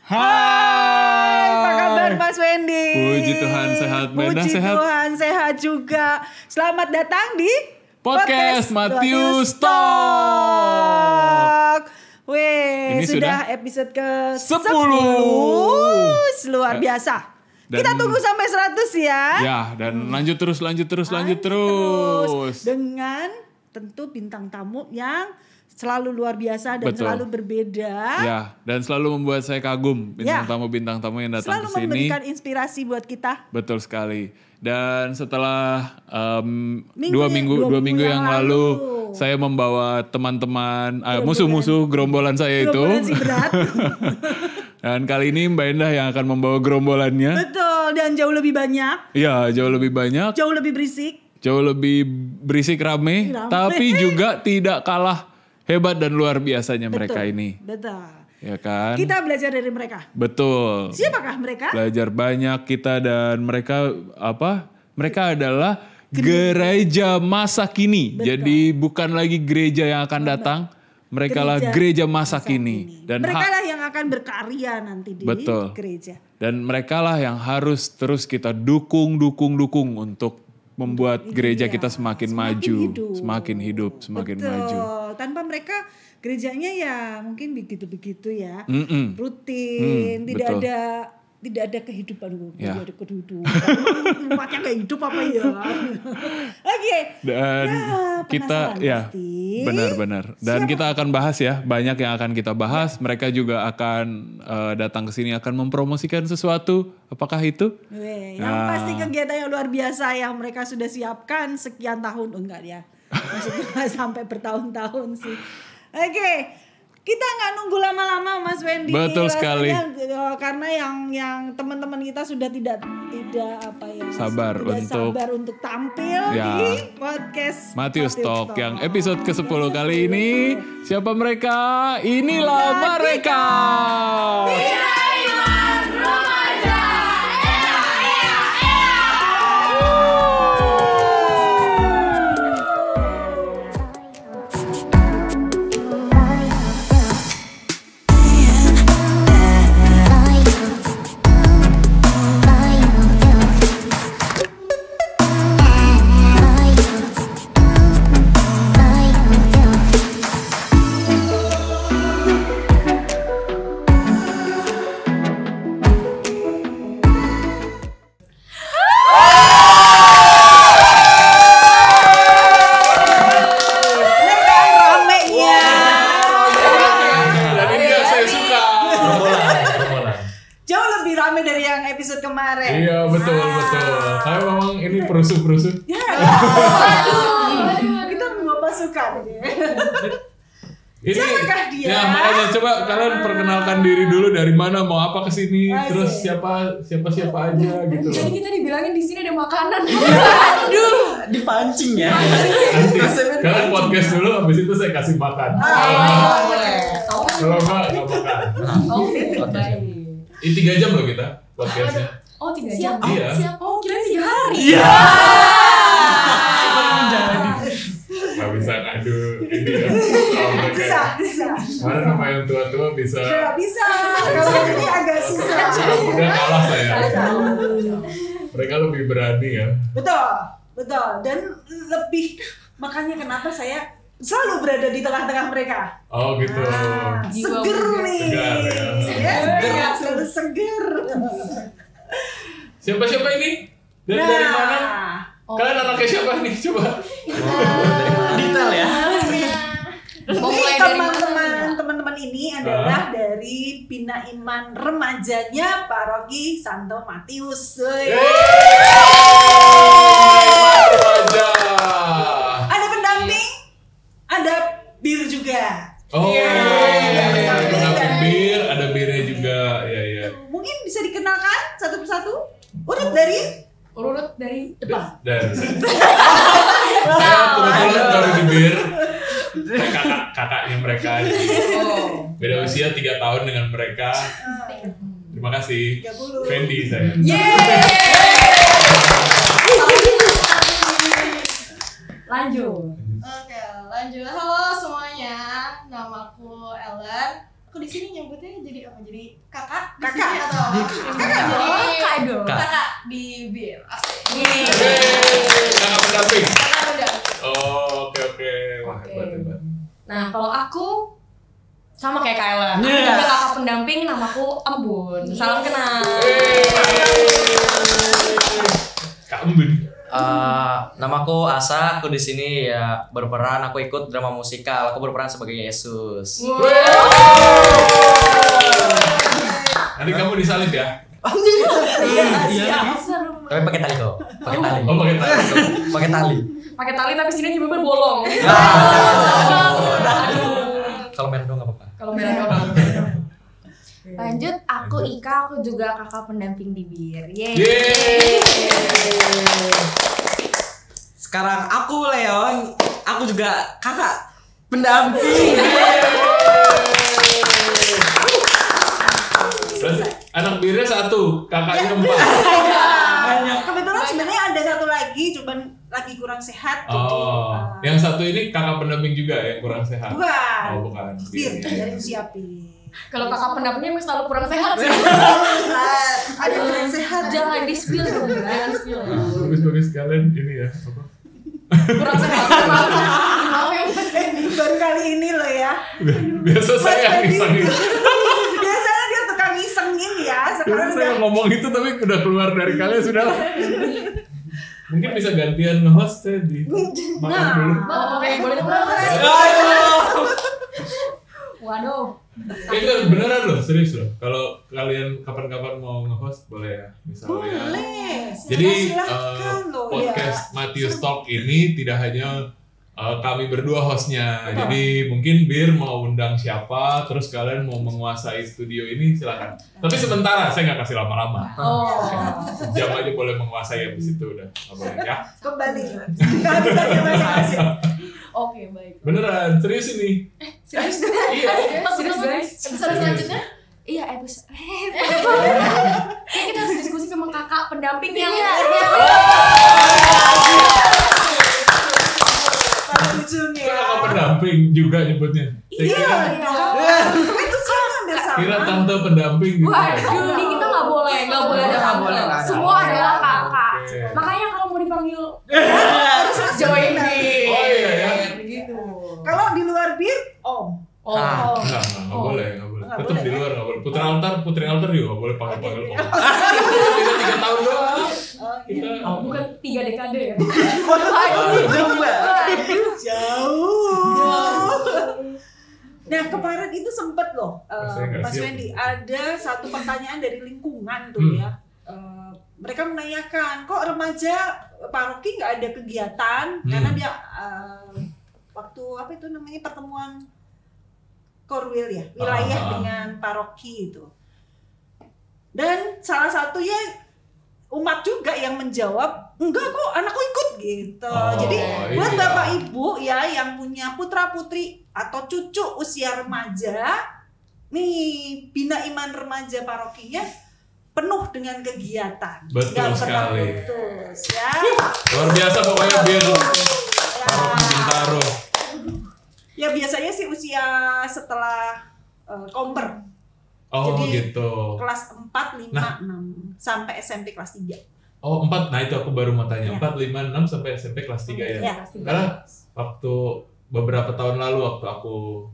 Hai, apa kabar Mas Wendy? Puji Tuhan sehat, Benda Puji sehat. Tuhan sehat juga. Selamat datang di Podcast Matius Talk. Weh, Ini sudah episode ke 10. 10. Luar biasa. Dan- Kita tunggu sampai 100 ya. Ya, dan lanjut terus. Dengan tentu bintang tamu yang selalu luar biasa dan Betul. selalu berbeda. Ya, dan selalu membuat saya kagum bintang tamu yang datang Selalu ke sini. memberikan inspirasi buat kita. Betul sekali. Dan setelah Dua dua minggu yang lalu, lalu. saya membawa teman-teman musuh-musuh gerombolan saya Gerombolan itu. si berat. Dan kali ini Mbak Endah yang akan membawa gerombolannya. Betul, dan jauh lebih banyak, Iya, jauh lebih banyak, jauh lebih berisik. jauh lebih berisik rame. Tapi juga tidak kalah hebat dan luar biasanya mereka ini. Betul. Ya kan? Kita belajar dari mereka. Betul. Siapakah mereka? Belajar banyak kita dan mereka apa? Mereka adalah gereja masa kini. Betul. Jadi bukan lagi gereja yang akan datang. Mereka lah gereja masa kini. Dan mereka lah yang akan berkarya nanti di Betul. gereja. Dan mereka lah yang harus terus kita dukung untuk membuat gereja kita semakin maju, semakin hidup, semakin Betul. maju. Tanpa mereka gerejanya ya mungkin begitu-begitu ya. Mm-mm. Rutin, betul. tidak ada kehidupan. Ya. Tidak ada kehidupan. Umatnya kayak hidup apa ya? Oke. Dan kita penasaran ya pasti. benar. Dan kita akan bahas ya, banyak yang akan kita bahas. Mereka juga akan datang ke sini akan mempromosikan sesuatu. Apakah itu? Yang pasti kegiatan yang luar biasa yang mereka sudah siapkan sekian tahun. Enggak ya. Maksudnya nggak sampai bertahun-tahun sih. Oke. Kita nggak nunggu lama-lama Mas Wendy. Betul sekali. Karena yang teman-teman kita sudah tidak apa ya. Sabar untuk tampil di podcast Matius Talk yang episode ke-10 kali ini. Siapa mereka? Inilah mereka. Iya betul. Saya memang ini perusuh. Ya. Kita membawa pasukan. Ini, siapakah dia? Ya makanya coba kalian perkenalkan diri dulu, dari mana, mau apa kesini, terus siapa aja gitu. Jadi kita dibilangin di sini ada makanan. Aduh, dipancing ya. Nanti kalian podcast dulu, habis itu saya kasih makan. Kalau enggak makan. Oke, baik. Ini 3 jam loh kita podcastnya. Oh 3 jam? Iya. Oh kira 3 hari? Iya. Gak bisa ngadu ini ya. bisa. Mana nama yang tua-tua bisa. Gak bisa. Kalau ini agak susah. Udah kalah saya. Mereka lebih berani ya. Betul. Dan lebih, makanya kenapa saya selalu berada di tengah-tengah mereka. Oh gitu. Seger nih. Segar ya. Seger, selalu seger. Siapa ini? Dari mana? Kalian anaknya siapa nih? Coba. Detail ya. Teman-teman ini adalah dari Bina Iman Remajanya Paroki Santo Matius. Remaja. Ada pendamping, ada bir juga. Oh, ada pendamping bir, ada birnya juga. Ya. Mungkin bisa dikenalkan satu persatu. Urut dari depan. Dan saya kebetulan baru di bir. Kakaknya mereka. Beda usia 3 tahun dengan mereka. Terima kasih. 30. Fendi saya. Lanjut. Oke, lanjut. Halo semuanya, namaku Ellen. Aku di sini nyebutnya jadi apa? Jadi kakak di Kakak. sini atau Kakak dong. Kakak dong. Kak. Kakak di bir. Asik. Kakak pendamping. Kakak udah. Oh, oke. Wah, Oke. hebat. Nah, kalau aku sama kayak Kayla. Aku juga kakak pendamping, namaku Embun. Salam kenal. Kak Embun. Namaku Asa, aku di sini ya berperan, aku ikut drama musikal, aku berperan sebagai Yesus. Nanti kamu disalib ya? Seru. Tapi pakai tali kok, pakai tali. Oh, pakai tali. Pakai tali. Pakai tali tapi sini juga bolong. Kalau merah dong nggak apa-apa. Kalau merah doang. Lanjut, aku Ika, aku juga kakak pendamping di bir. Yeay. Sekarang aku Leon, aku juga kakak pendamping. Berarti anak birnya 1, kakaknya 4. Kebetulan sebenarnya ada satu lagi, cuman lagi kurang sehat. Oh, yang satu ini kakak pendamping juga yang kurang sehat. Bukan. Oh, bukan. Bir dari usia Bir. Kalau kakak pendampingnya emang selalu kurang sehat sih. Ada yang kurang sehat. Jangan di-spill dong, jangan spill. Bagus sekalian ini ya. Apa? Kurang sehat. Mau yang Baru kali ini loh ya. Biasa saya Mas isengin. Biasanya dia tukang isengin ya. Sekarang Biasa saya udah ngomong itu tapi udah keluar dari kalian sudah lah. Mungkin bisa gantian nge-host ya di makan dulu. Oke, boleh dong. Waduh. Itu beneran loh, serius loh. Kalau kalian kapan-kapan mau nge-host boleh ya, misalnya. boleh. Jadi Silakan loh podcast ya. Matthews Talk ini tidak hanya kami berdua hostnya. Jadi mungkin Bir mau undang siapa, terus kalian mau menguasai studio ini silakan. Tapi sementara saya nggak kasih lama-lama. Oh. Jam aja boleh menguasai habis itu udah. Nggak boleh ya. Kembali. Nggak bisa dia masing-masing. Oke, baik. Beneran, serius ini. Serius? Iya. Serius guys. Episode selanjutnya? Iya, episode. Kita harus diskusi sama kakak pendamping yang Lucunya. Kakak pendamping juga nyebutnya. Saya Itu sih ngambil sama. kira tante pendamping gitu. Waduh, ini kita nggak boleh ada Nggak boleh, tante. nggak Semua ada. adalah kakak. Oke. Makanya kalau mau dipanggil Harus join benar. di. Oh iya ya. Begitu. Kalau di luar Bir, Om. Oh. Nggak Oh. boleh. Nggak Tetap boleh, di luar nggak boleh. Putri altar juga nggak boleh panggil Oke. om. Kita 3 tahun doang. Kita Oh, bukan 3 dekade ya. Jauh banget. Jauh. Nah, kemarin itu sempet loh, Saya nggak Mas siap. Wendy, ada satu pertanyaan dari lingkungan tuh ya. Mereka menanyakan, kok remaja paroki nggak ada kegiatan? Karena dia waktu apa itu namanya pertemuan Korwil ya, wilayah dengan paroki itu. Dan salah satunya umat juga yang menjawab, enggak kok anakku ikut gitu. Jadi buat iya. Bapak Ibu ya yang punya putra putri atau cucu usia remaja, nih Bina Iman Remaja parokinya penuh dengan kegiatan. Betul Nggak pernah sekali. putus, ya. luar biasa pokoknya Bir. Ya. Paroki Bintaro. Ya biasanya sih usia setelah komper. Oh Jadi, gitu. Kelas 4, 5, 6 sampai SMP kelas 3. Oh 4, nah itu aku baru mau tanya. Ya. 4, 5, 6 sampai SMP kelas 3 ya. Ya. Karena waktu beberapa tahun lalu waktu aku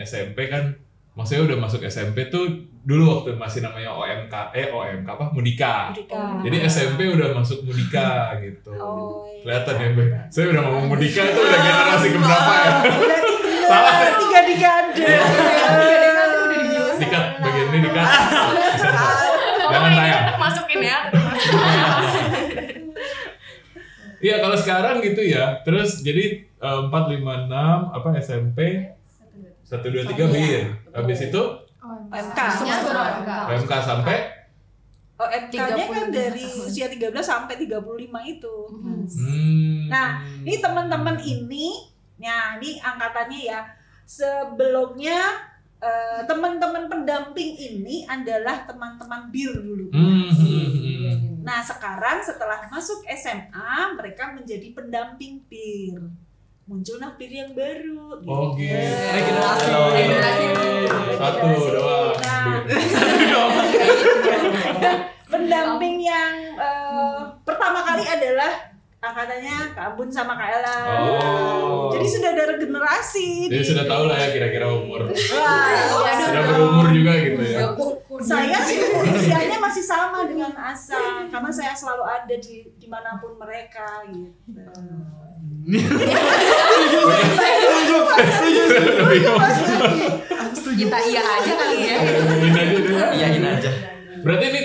SMP kan, maksudnya udah masuk SMP tuh dulu waktu masih namanya OMK apa Mudika. Jadi SMP udah masuk Mudika gitu. Oh, iya. Kelihatan ya, Mbak. Saya udah ngomong Mudika itu udah generasi keberapa ya? Berarti Salah ya? tiga dekade. Dikat bagian ini dikat. Disensor. Jangan tayang. Masukin ya. Iya kalau sekarang gitu ya. Terus jadi 4, 5, 6 apa SMP 1, 2, 3 Bir. Habis itu OMK. OMK sampai OMK-nya kan dari usia 13 sampai 35 itu. Nah, ini teman-teman ini, nah ini angkatannya ya. Sebelumnya teman-teman pendamping ini adalah teman-teman Bir dulu. Nah, sekarang setelah masuk SMA, mereka menjadi pendamping Bir. muncullah bir yang baru. Oh gitu. Regenerasi. Satu doang. Pendamping yang pertama kali adalah angkatannya Kak Bun sama Kak Ella. Oh. Jadi sudah ada regenerasi. Jadi sudah tahu lah ya kira-kira umur. Wah, Sudah berumur juga gitu ya. saya sih usianya masih sama dengan Asa karena saya selalu ada di dimanapun mereka gitu. Kita iya aja kali ya. Iyain aja. Berarti ini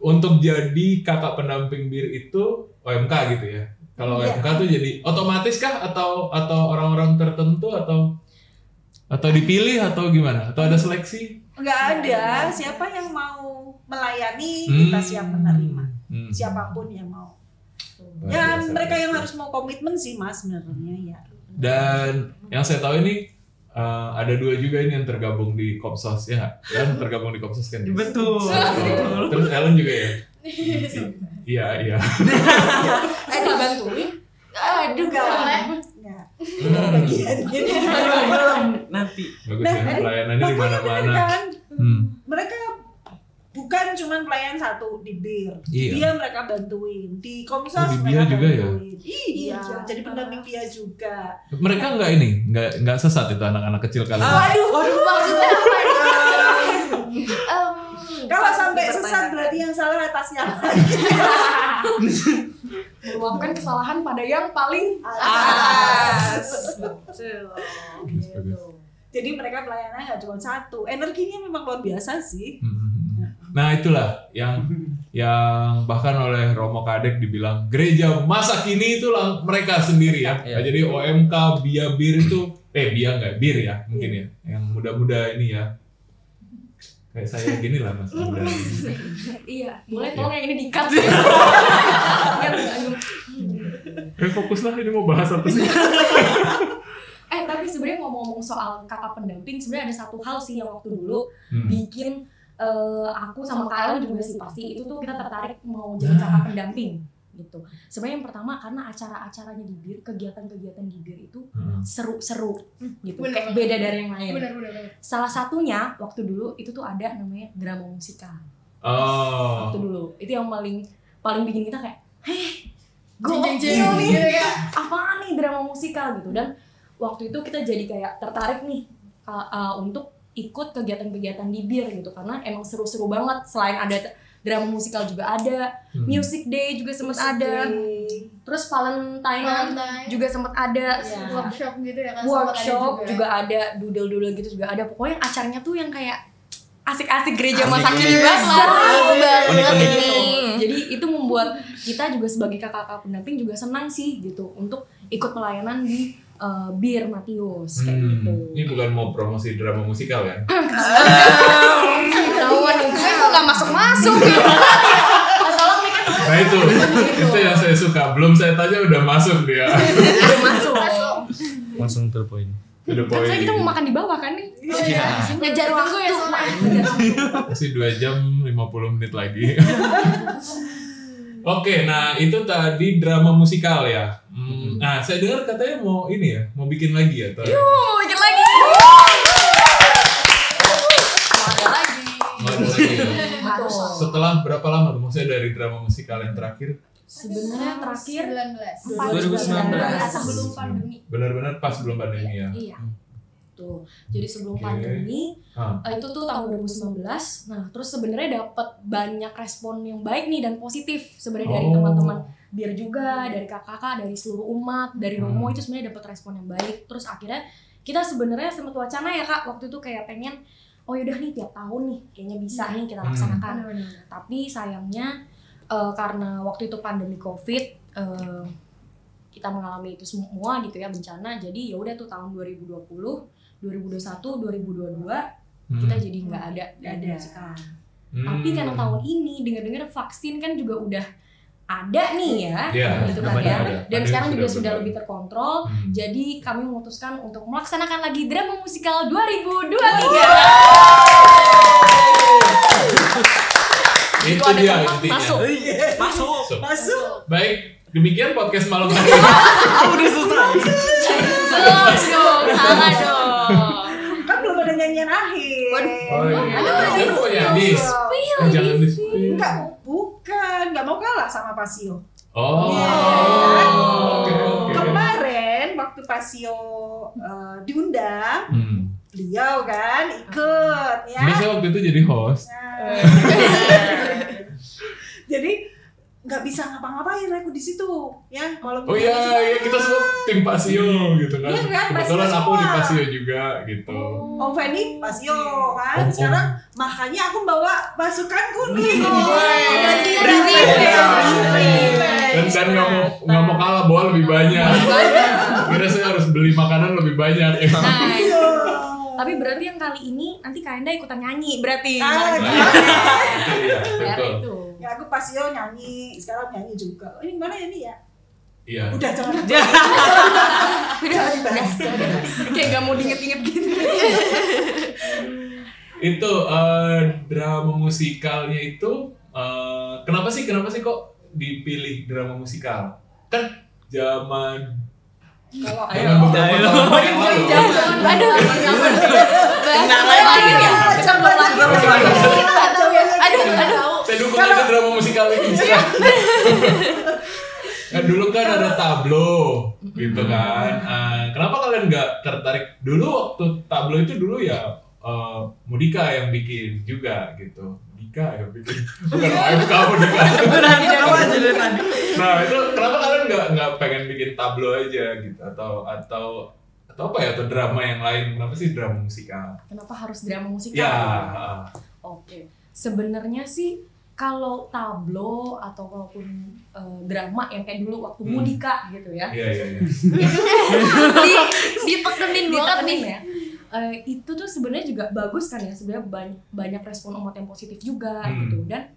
untuk jadi kakak pendamping bir itu OMK gitu ya? Kalau Iya. OMK tuh jadi otomatis kah atau orang-orang tertentu atau dipilih atau gimana? Atau ada seleksi? Nggak ada, siapa yang mau melayani kita siap menerima. Siapapun yang mau. Luar Ya biasa. mereka yang harus mau komitmen sih Mas sebenarnya ya. Dan yang saya tahu ini ada 2 juga ini yang tergabung di Kopsos ya nggak? Dan tergabung di Kopsos kan? Betul. Terus Ellen juga ya? Iya. Kita bantuin. Aduh, boleh. Ya. Nanti. Bagus ya, pelayanannya di Makanya mana-mana. bener kan, Hmm. mereka bukan cuma pelayan satu di bir, Iya. dia mereka bantuin di Komsos Oh, di mereka BIA juga ya? bantuin. Iya, jadi pendamping dia juga. Mereka nggak sesat itu anak-anak kecil kalian? Waduh, maksudnya apa ini? Kalau sampai sesat berarti yang salah atasnya. Meluapkan kesalahan pada yang paling Atas. Betul. Bagus. Jadi mereka pelayanannya nggak cuma satu, energinya memang luar biasa sih. Nah itulah yang bahkan oleh Romo Kadek dibilang gereja masa kini itulah mereka sendiri ya. Iya. Jadi OMK Bia Bir itu Bia nggak bir ya mungkin ya yang muda-muda ini ya kayak saya gini lah mas muda. iya, boleh tolong yang ini di-cut. Fokuslah ini mau bahas apa sih? Tapi sebenarnya ngomong-ngomong soal kakak pendamping, sebenarnya ada satu hal sih yang waktu dulu bikin aku sama Kak Ellen juga sih pasti itu tuh kita tertarik mau jadi kakak pendamping gitu. Sebenarnya yang pertama karena acara-acaranya di bir, kegiatan-kegiatan di bir itu seru-seru gitu, kayak beda dari yang lain. Benar. Salah satunya waktu dulu itu tuh ada namanya drama musikal. Oh. Waktu dulu itu yang paling bikin kita kayak, Jeng-jeng nih, gitu ya. apaan nih drama musikal gitu. Dan waktu itu kita jadi kayak tertarik nih untuk ikut kegiatan-kegiatan di bir gitu karena emang seru-seru banget. Selain ada drama musikal juga ada, music day juga sempat ada, terus Valentine juga sempat ada, Workshop gitu ya kan. workshop juga ada, doodle gitu juga ada. Pokoknya acaranya tuh yang kayak asik-asik gereja masa kini banget lah. Unik-unik. Jadi itu membuat kita juga sebagai kakak-kakak pendamping juga senang sih gitu untuk ikut pelayanan di Bir Matius kayak gitu. Ini bukan mau promosi drama musikal kan? Ketahuan itu kok nggak masuk-masuk. Tolong nih kan. Nah itu yang saya suka. Belum saya tanya udah masuk dia. Masuk. Langsung to the point. Udah Kan poin. saya kita mau makan di bawah kan nih. Ngejar waktu ya Masih 2 jam 50 menit lagi. Oke, nah itu tadi drama musikal ya. Nah, saya dengar katanya mau ini ya, mau bikin lagi ya? Atau... bikin lagi. Mau ada lagi. Mau ada lagi ya? Harus. Setelah berapa lama tuh? Maksudnya dari drama musikal yang terakhir? Sebenarnya terakhir 19. 2019. sebelum pandemi. Benar-benar pas sebelum pandemi ya? Iya. Tuh. Jadi sebelum Oke. pandemi itu tuh tahun 2019. Nah, terus sebenarnya dapat banyak respon yang baik nih dan positif sebenarnya dari teman-teman bir juga, dari kakak-kakak, dari seluruh umat, dari Romo itu sebenarnya dapat respon yang baik. Terus akhirnya kita sebenarnya sempat wacana ya Kak, waktu itu kayak pengen yaudah nih tiap tahun nih kayaknya bisa nih kita laksanakan. Tapi sayangnya karena waktu itu pandemi Covid, kita mengalami itu semua gitu ya bencana. Jadi ya udah tuh tahun 2020, 2021, 2022 kita jadi nggak ada musikal. Tapi karena tahun ini dengar-dengar vaksin kan juga udah ada nih ya, Iya, gitu kan ya. ada. Dan Ada sekarang yang juga sudah sudah benar. lebih terkontrol. Jadi kami memutuskan untuk melaksanakan lagi drama musikal 2023. Itu ada dia tempat intinya. masuk. Masuk. Baik, demikian podcast malam hari ini. Udah selesai. Dong, salah dong. Kan belum ada nyanyian akhir. Oh iya. Aduh, Oh ya, dis. Jangan di-spill. Enggak mau kalah sama Pasio. Oh. Iya. Oke, oke. Kemarin waktu Pasio diundang, beliau kan ikut ya. Ini saya waktu itu jadi host. Nah. Jadi nggak bisa ngapa-ngapain aku di situ ya. Walaupun Oh iya, kita semua tim Pasio gitu kan. Iya kan, Kebetulan Pasio aku di semua. Pasio juga gitu. Om Feni Pasio kan. Om. Sekarang makanya aku bawa pasukan kuning. Dan nggak mau kalah, bawa lebih banyak. Kira saya harus beli makanan lebih banyak. Tapi berarti yang kali ini nanti Kak Enda ikutan nyanyi berarti. Ah, Iya, Biar betul. itu. Ya aku Pasio nyanyi, sekarang nyanyi juga. Oh, ini mana ya nih ya? Iya. Udah jangan. Udah dibahas. Kayak gak mau diinget-inget gitu. Itu drama musikalnya itu kenapa sih kok dipilih drama musikal? Kan zaman Kalau beberapa tahun yang lalu. Aduh, bahas ya. Aduh. Saya dukung aja drama musikal ini. Kan dulu kan ada tablo gitu kan. Kenapa kalian nggak tertarik dulu waktu tablo itu dulu ya Mudika yang bikin juga gitu. Mudika yang bikin. Bukan kamu Mudika. Nah itu kenapa kalian nggak pengen bikin tablo aja gitu atau apa ya, atau drama yang lain? Kenapa sih drama musikal? Kenapa harus drama musikal? Ya. Oke. Sebenarnya sih kalau tablo atau walaupun drama yang kayak dulu waktu Mudika gitu ya. Iya. Ditekenin banget nih ya. Itu tuh sebenarnya juga bagus kan ya, sebenarnya banyak respon umat yang positif juga gitu. Dan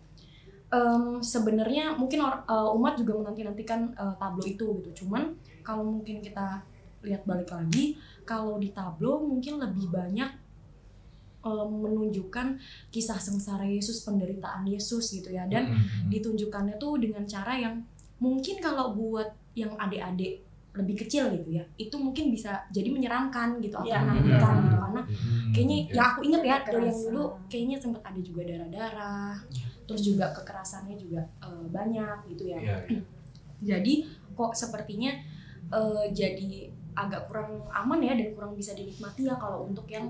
sebenarnya mungkin umat juga menanti-nantikan tablo itu gitu. Cuman kalau mungkin kita lihat balik lagi, kalau di tablo mungkin lebih banyak menunjukkan kisah sengsara Yesus, penderitaan Yesus gitu ya. Dan ditunjukkannya tuh dengan cara yang mungkin kalau buat yang adik-adik lebih kecil gitu ya, itu mungkin bisa jadi menyeramkan gitu atau menakutkan gitu, karena kayaknya yang aku inget ya dari yang dulu kayaknya sempat ada juga darah-darah, terus juga kekerasannya juga banyak gitu ya. Jadi kok sepertinya jadi agak kurang aman ya dan kurang bisa dinikmati ya kalau untuk yang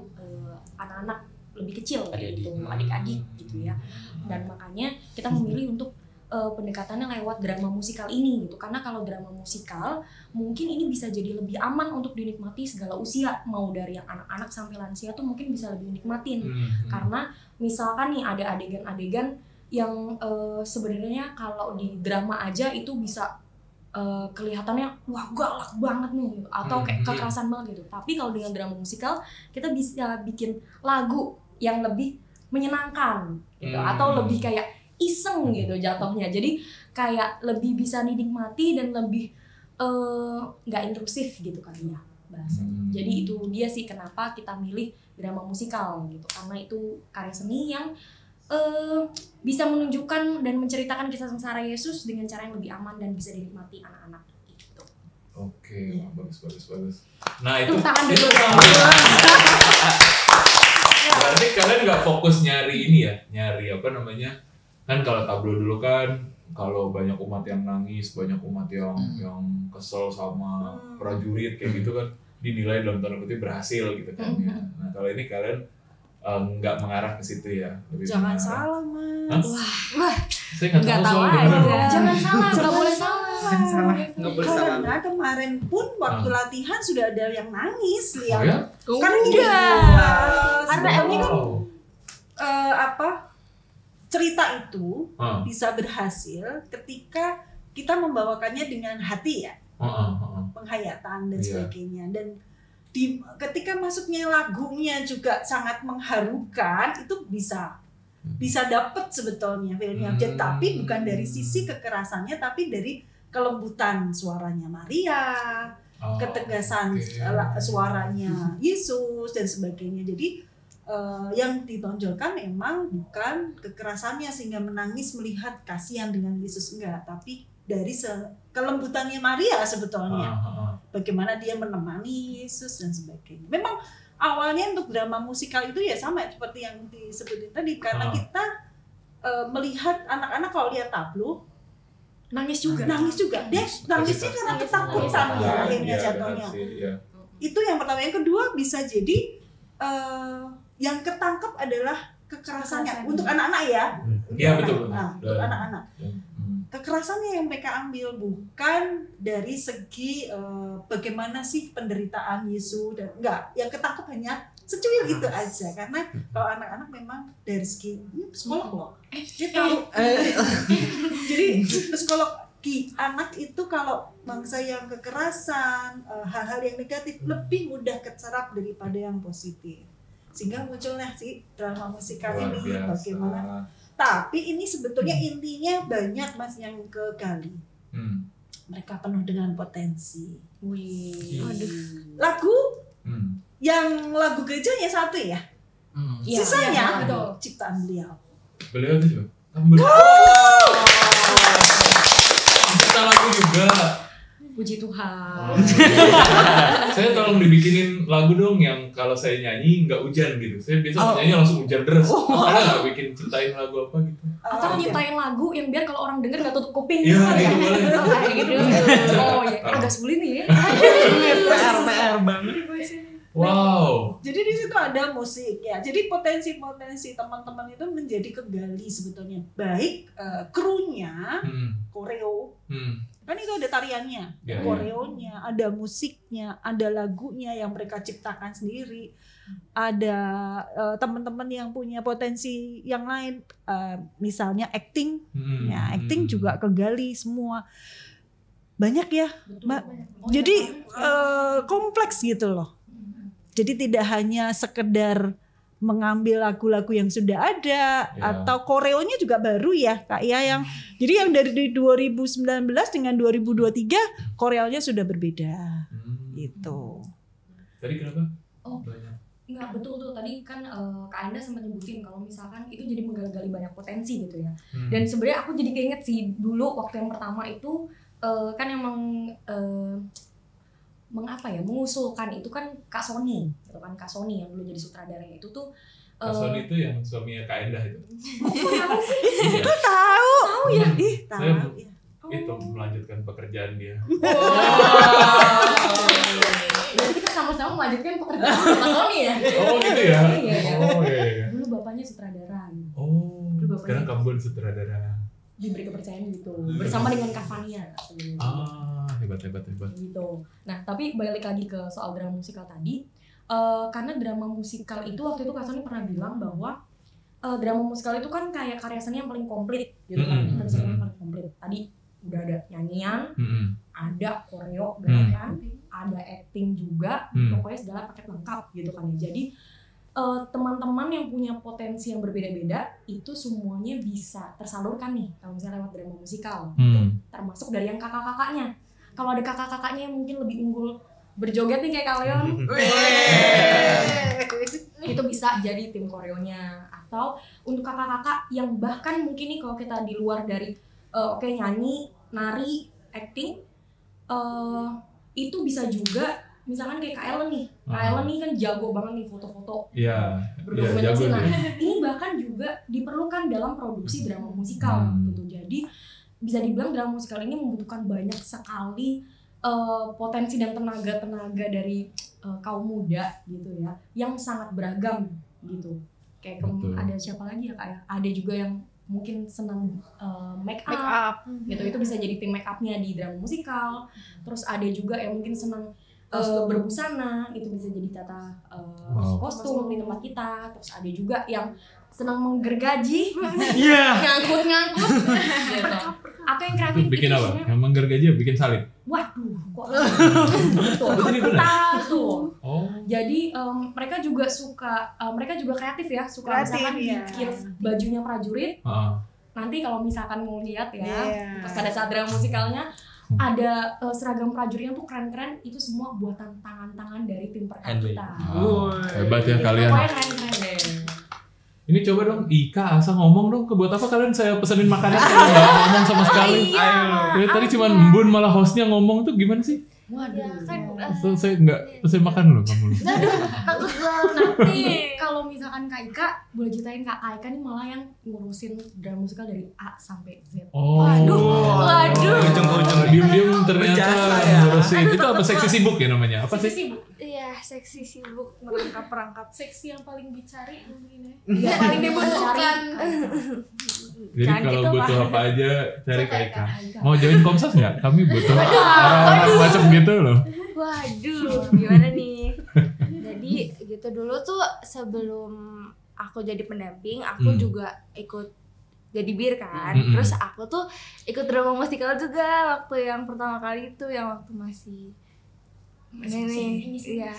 anak-anak lebih kecil gitu, adik-adik gitu ya. Dan makanya kita memilih untuk pendekatannya lewat drama musikal ini gitu, karena kalau drama musikal mungkin ini bisa jadi lebih aman untuk dinikmati segala usia, mau dari yang anak-anak sampai lansia tuh mungkin bisa lebih nikmatin. Karena misalkan nih ada adegan-adegan yang sebenarnya kalau di drama aja itu bisa kelihatannya wah galak banget nih gitu, atau kayak kekerasan banget gitu. Tapi kalau dengan drama musikal kita bisa bikin lagu yang lebih menyenangkan gitu, atau lebih kayak iseng gitu jatuhnya. Jadi kayak lebih bisa dinikmati dan lebih nggak intrusif gitu kali ya bahasanya. Jadi itu dia sih kenapa kita milih drama musikal gitu, karena itu karya seni yang bisa menunjukkan dan menceritakan kisah sengsara Yesus dengan cara yang lebih aman dan bisa dinikmati anak-anak gitu. Oke, bagus. Nah itu Tangan dulu. Berarti kalian nggak fokus nyari ini ya, nyari apa namanya? Kan kalau tablo dulu kan, kalau banyak umat yang nangis, banyak umat yang kesel sama prajurit kayak gitu kan, dinilai dalam tanda kutip berhasil gitu kan ya. Nah kalau ini kalian nggak mengarah ke situ ya, lebih jangan mengarah. salah Mas. Wah, Saya nggak tahu soal aja. bener. Jangan salah, nggak boleh salah. Nggak boleh salah. Karena kemarin pun waktu latihan sudah ada yang nangis Oh lihat. ya? Karena gini, Karena ini kan Wow. cerita itu Ah. bisa berhasil ketika kita membawakannya dengan hati ya, penghayatan dan Iya. sebagainya. Dan ketika masuknya lagunya juga sangat mengharukan, itu bisa dapet sebetulnya filmnya. Tapi bukan dari sisi kekerasannya, tapi dari kelembutan suaranya Maria, ketegasan suaranya Yesus dan sebagainya. Jadi yang ditonjolkan memang bukan kekerasannya sehingga menangis melihat kasihan dengan Yesus, enggak, tapi dari kelembutannya Maria sebetulnya. Bagaimana dia menemani Yesus dan sebagainya. Memang awalnya untuk drama musikal itu ya sama seperti yang disebutin tadi, karena kita melihat anak-anak kalau lihat tablo nangis juga. Dia nangisnya karena ketakutan ya akhirnya jatuhnya. Itu yang pertama. Yang kedua bisa jadi yang ketangkep adalah kekerasannya untuk anak-anak ya. Iya betul. Untuk anak-anak. Kekerasannya yang mereka ambil bukan dari segi bagaimana sih penderitaan Yesus dan enggak, yang ketangkep hanya secuil gitu aja, karena kalau anak-anak memang dari segi psikolog loh, dia tahu. Jadi psikolog anak itu kalau bangsa yang kekerasan, hal-hal yang negatif lebih mudah keserap daripada yang positif, sehingga munculnya sih drama musikal ini bagaimana. Tapi ini sebetulnya intinya banyak Mas yang kegali. Mereka penuh dengan potensi. Lagu yang lagu gerejanya satu ya. Sisanya ciptaan beliau. Beliau itu juga. Kita lagu juga. Puji Tuhan. Saya tolong dibikinin lagu dong yang kalau saya nyanyi nggak hujan gitu. Saya biasa nyanyi langsung hujan deras. Ada nggak bikin ciptain lagu apa gitu? Atau nyiptain lagu yang biar kalau orang denger nggak tutup kuping. Iya, itu boleh. Kayak gitu. Oh ya, agak sulit nih ya. PR banget. Wow. Jadi di situ ada musik ya. Jadi potensi-potensi teman-teman itu menjadi kegali sebetulnya. Baik krunya, koreo. Kan itu ada tariannya, koreonya, ada musiknya, ada lagunya yang mereka ciptakan sendiri. Ada teman-teman yang punya potensi yang lain, misalnya acting, ya acting juga kegali semua. Banyak ya, Mbak. Jadi kompleks gitu loh. Jadi tidak hanya sekedar mengambil lagu-lagu yang sudah ada atau koreonya juga baru ya Kak ya, yang jadi yang dari 2019 dengan 2023 koreonya sudah berbeda gitu. Tadi kenapa? Enggak, betul tuh tadi kan Kak Anda sempat nyebutin kalau misalkan itu jadi menggali banyak potensi gitu ya. Dan sebenarnya aku jadi keinget sih dulu waktu yang pertama itu kan emang mengusulkan itu kan Kak Sony, gitu kan Kak Sony yang dulu jadi sutradaranya itu tuh. Kak Sony itu yang suaminya Kak Endah itu. Kok tahu? Tahu ya? Tahu. Itu melanjutkan pekerjaan dia. Jadi kita sama-sama melanjutkan pekerjaan Kak Sony ya. Oh gitu ya. Oh iya. Dulu bapaknya sutradara. Oh. Sekarang kamu sutradara. Diberi kepercayaan gitu bersama dengan Kak Fania hebat gitu. Nah tapi balik lagi ke soal drama musikal tadi, karena drama musikal itu waktu itu Kak Sony pernah bilang bahwa drama musikal itu kan kayak karya seni yang paling komplit gitu kan, karya seni yang paling komplit. Tadi udah ada nyanyian, ada koreo gerakan, ada acting juga, pokoknya segala paket lengkap gitu kan. Jadi teman-teman yang punya potensi yang berbeda-beda itu semuanya bisa tersalurkan nih kalau misalnya lewat drama musikal, termasuk dari yang kakak-kakaknya. Kalau ada kakak-kakaknya yang mungkin lebih unggul berjoget nih kayak kalian, itu bisa jadi tim koreonya. Atau untuk kakak-kakak yang bahkan mungkin nih kalau kita di luar dari nyanyi, nari, acting, itu bisa juga. Misalkan kayak Kak Ellen nih, Kak Ellen nih kan jago banget nih foto-foto, berdokumentasi. Nah, ini bahkan juga diperlukan dalam produksi drama musikal gitu. Jadi bisa dibilang drama musikal ini membutuhkan banyak sekali potensi dan tenaga dari kaum muda gitu ya, yang sangat beragam gitu. Kayak ada siapa lagi ya Kak ya? Ada juga yang mungkin senang make up gitu, itu bisa jadi tim make upnya di drama musikal. Terus ada juga yang mungkin senang berbusana, itu bisa jadi tata kostum di tempat kita. Terus ada juga yang senang menggergaji, ngangkut gitu. Atau yang kreatif bikin apa? Yang menggergaji bikin salib. Waduh, kok tuh. Jadi mereka juga suka, mereka juga kreatif ya, suka misalkan bikin bajunya prajurit. Nanti kalau misalkan mau lihat ya, pas pada saat drama musikalnya ada seragam prajuritnya tuh keren-keren, itu semua buatan tangan-tangan dari tim perkat kita. Hebat ya kalian. Pokoknya keren-keren deh. Ini coba dong Ika, Asa ngomong dong, buat apa kalian saya pesenin makanan kalau nggak ngomong sama sekali. Iya. Tadi cuma Mbun malah hostnya ngomong tuh gimana sih? Waduh. Kan So, saya nggak pesen makan loh kamu. takut banget. Nanti kalau misalkan Kak Ika, boleh ceritain Kak Ika nih malah yang ngurusin drama musikal dari A sampai Z. Oh. Waduh. Diem-diem ternyata Berjasa ya. ngurusin. Itu apa seksi sibuk ya namanya? Apa sih? Sibuk. Iya, seksi sibuk merangkap-rangkap. Seksi yang paling dicari mungkin ya. Yang paling dibutuhkan. Jadi Jangan kalau gitu, butuh Pak. apa aja cari Cari Kak Ika. Ika. Mau join Komsas nggak? Kami butuh orang-orang macam gitu loh. Waduh, gimana nih? Jadi gitu dulu tuh sebelum aku jadi pendamping, aku juga ikut jadi bir kan. Terus aku tuh ikut drama musikal juga waktu yang pertama kali itu, yang waktu masih ini iya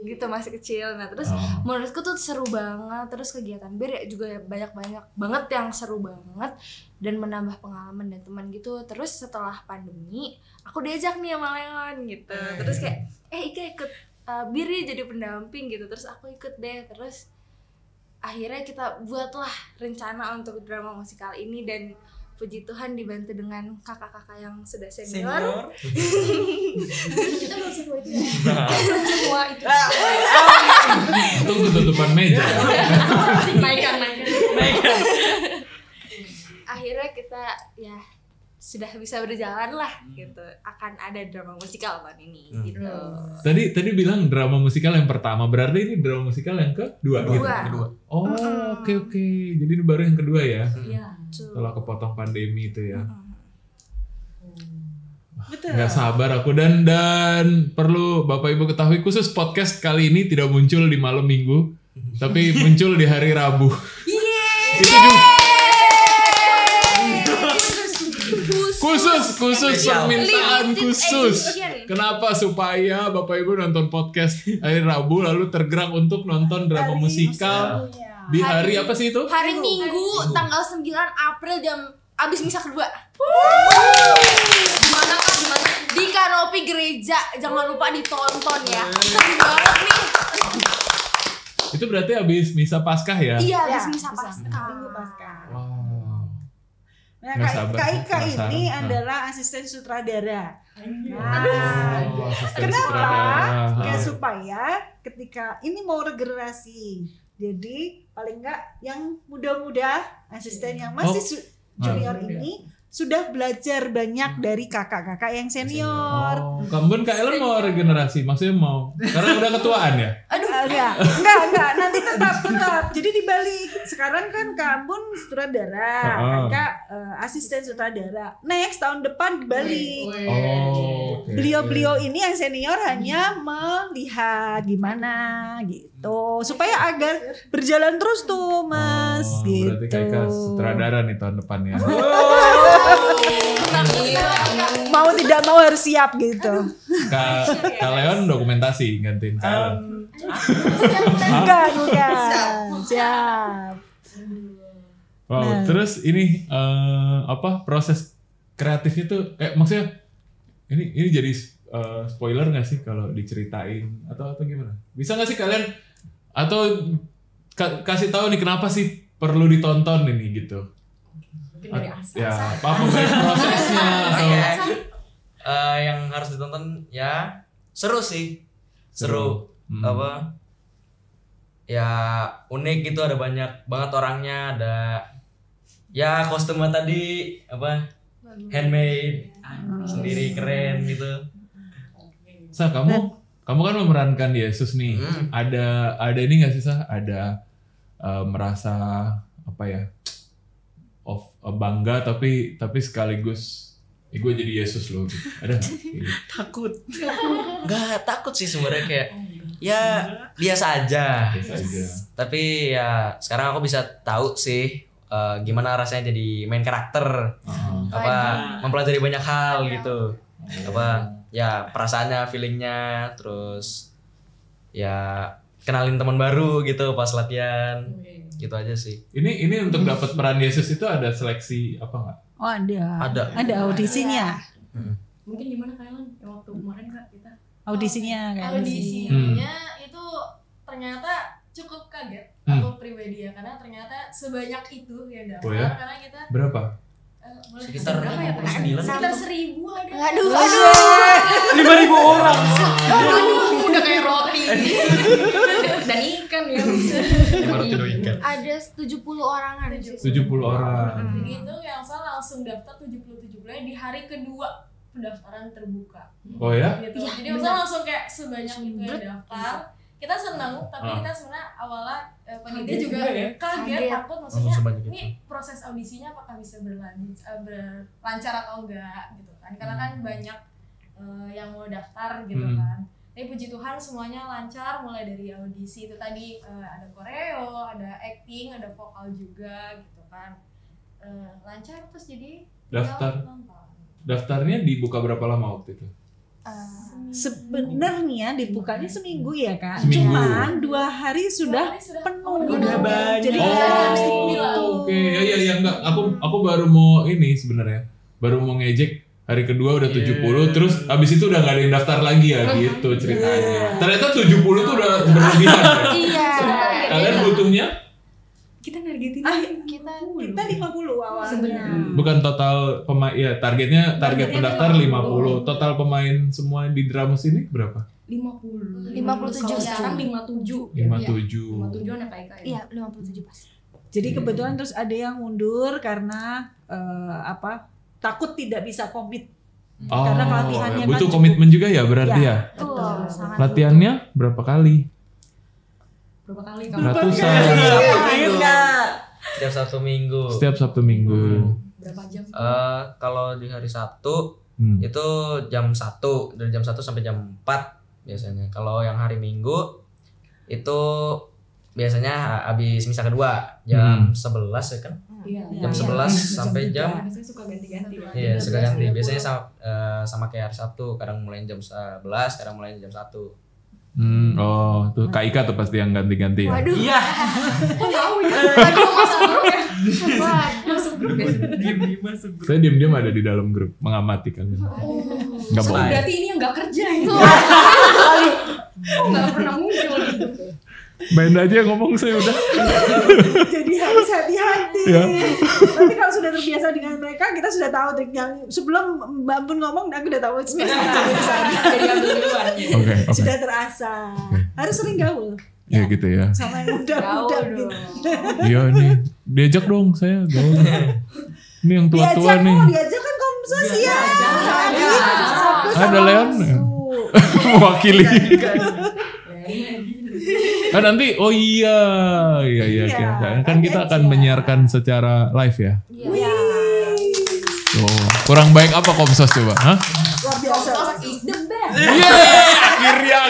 gitu, masih kecil. Nah terus menurutku tuh seru banget. Terus kegiatan bir ya juga banyak banget yang seru banget dan menambah pengalaman dan teman gitu. Terus setelah pandemi aku diajak nih sama Leon gitu. Terus kayak Ika ikut bir ya jadi pendamping gitu. Terus aku ikut deh. Terus akhirnya kita buatlah rencana untuk drama musikal ini, dan puji Tuhan dibantu dengan kakak-kakak yang sudah senior. Kita belum semua itu ya. Semua itu. Tunggu tutupan meja. Naikkan. Akhirnya kita ya sudah bisa berjalan lah gitu. Akan ada drama musikal tahun ini gitu. Tadi bilang drama musikal yang pertama, berarti ini drama musikal yang kedua gitu. Kedua. Oh, oke. Jadi ini baru yang kedua ya. Iya. Setelah kepotong pandemi itu ya. Betul. Nggak sabar aku, dan perlu Bapak Ibu ketahui, khusus podcast kali ini tidak muncul di malam minggu, tapi muncul di hari Rabu. Itu juga khusus permintaan khusus. Kenapa? Supaya Bapak Ibu nonton podcast hari Rabu lalu tergerak untuk nonton drama musikal di hari apa sih itu? Hari Minggu tanggal 9 April jam abis misa kedua. Gimana Kak? Gimana? Di kanopi gereja, jangan lupa ditonton ya. Seru banget nih. Itu berarti habis misa Paskah ya? Iya, Ya, abis misa bisa. Paskah. Minggu Paskah. Wow. Nah, Nggak Kak sabar Ika sih penasaran. ini Nah. adalah asisten sutradara. Oh, asisten Kenapa? sutradara. Ya supaya ketika ini mau regenerasi, jadi paling enggak yang muda-muda, asisten yang masih junior ini sudah belajar banyak dari kakak-kakak yang senior. Oh, Kambun Kak Ellen mau regenerasi, maksudnya mau? Karena udah ketuaan ya? Enggak, nanti tetap. Jadi dibalik. Sekarang kan Kambun sutradara, Kakak asisten sutradara. Next tahun depan dibalik. Oh, oke. Beliau-beliau ini yang senior hanya melihat gimana gitu, supaya agar berjalan terus tuh Mas Oh, gitu. berarti Kak Ika sutradara nih tahun depan ya. Mau tidak mau harus siap gitu. Kak Leon dokumentasi gantiin Kak Ellen. Bukan. Siap. Wow, Nah. terus ini proses kreatifnya tuh maksudnya ini jadi spoiler nggak sih kalau diceritain atau gimana? Bisa nggak sih kalian atau kasih tahu nih kenapa sih perlu ditonton ini gitu? Mungkin dari Asa. Ya, apa dari prosesnya atau Yang harus ditonton ya seru sih. Seru. Apa? Ya unik gitu, ada banyak banget orangnya, ada ya kostumnya tadi apa? Handmade sendiri keren gitu. Sa, kamu kan memerankan Yesus nih. Ada ini nggak sih, Sa? Ada merasa apa ya? Bangga tapi sekaligus gue jadi Yesus loh gitu. Ada nggak? Gitu. Takut. Nggak takut sih sebenarnya, kayak ya biasa aja. Biasa aja. Tapi ya sekarang aku bisa tahu sih gimana rasanya jadi main karakter. Apa mempelajari banyak hal gitu. Apa ya perasaannya, feelingnya, terus ya kenalin teman baru gitu pas latihan. Gitu aja sih. Ini untuk dapat peran Yesus itu ada seleksi apa nggak? Oh ada audisinya. Mungkin gimana kalian yang waktu kemarin Kak kita Audisinya kan. Audisinya itu ternyata cukup kaget Aku pribadi ya, karena ternyata sebanyak itu yang daftar. Oh ya? Karena kita Berapa? boleh Sekitar berapa ya? 59. Sekitar 1.000 ada. Aduh, 5.000 orang. Aduh, udah kayak roti. Dan ikan ya. ada 70 orangan. 70 orang. Begitu yang saya langsung daftar 77 bulan di hari kedua pendaftaran terbuka. Oh ya? Gitu. Iya, Jadi misalnya langsung kayak sebanyak itu yang daftar. Kita senang, tapi kita sebenarnya awalnya panitia juga kaget, takut maksudnya ini proses audisinya apakah bisa berlancar atau enggak gitu kan, karena kan banyak yang mau daftar gitu kan. Tapi puji Tuhan semuanya lancar, mulai dari audisi itu tadi ada koreo, ada acting, ada vokal juga gitu kan, lancar terus jadi Daftarnya dibuka berapa lama waktu itu? Sebenarnya dibukanya seminggu ya Kak. Seminggu. Cuman 2 hari sudah penuh. Udah banyak. Jadi Oke, ya enggak. Aku baru mau ini sebenarnya. Baru mau ngejek hari kedua udah 70, terus abis itu udah nggak ada yang daftar lagi ya gitu ceritanya. Ternyata 70 itu udah berlebihan. Iya. Kalian butuhnya? kita nargetin Kita 50 awalnya. Bukan total pemain, ya target pendaftar 50. Total pemain semua di Dramus ini berapa? 57. 57. Kalau sekarang 57. 57. 57 anak KIK ya. Iya, 57 pas. Jadi kebetulan terus ada yang mundur karena takut tidak bisa komit. Oh, Karena pelatihannya butuh kan komitmen juga ya berarti ya. Betul, sangat. Latihannya berapa kali? Berapa kali Ratusan. Setiap Sabtu Minggu. Setiap Sabtu Minggu. Berapa jam? Kalau di hari Sabtu itu jam 1, dari jam 1 sampai jam 4 biasanya. Kalau yang hari Minggu itu biasanya habis misa kedua jam 11 ya kan? Iya. Jam 11 sampai jam Biasanya suka ganti-ganti. Iya, suka ganti. Biasanya sama kayak hari Sabtu, kadang mulai jam 11, kadang mulai jam 1. Oh, tuh KIK tuh pasti yang ganti-ganti ya. Waduh. Iya. Kok tahu ya? Waduh, masuk grup ya? Masuk grup. Diam-diam masuk grup. Saya diam-diam ada di dalam grup mengamati kalian. Enggak So, bohong. berarti ini yang gak kerja ya? Kok gak pernah muncul gitu? Main aja yang ngomong saya udah. Jadi harus hati-hati. Ya. Tapi kalau sudah terbiasa dengan mereka, kita sudah tahu trik yang sebelum Mbak Bun ngomong, aku udah tahu Jadi ambil duluan. Oke. sudah terasa. Harus sering gaul Ya gitu ya. sama yang muda-muda Gaul gitu. dong. Iya nih, diajak dong saya gaul. Ini yang tua-tua nih. Diajak kan kaum sosial. Ada Leon mewakili. Nanti kan kita akan menyiarkan secara live ya. Iya. Oh, kurang baik apa Komsos coba? Hah? Luar biasa. Komsos is the best. Akhirnya.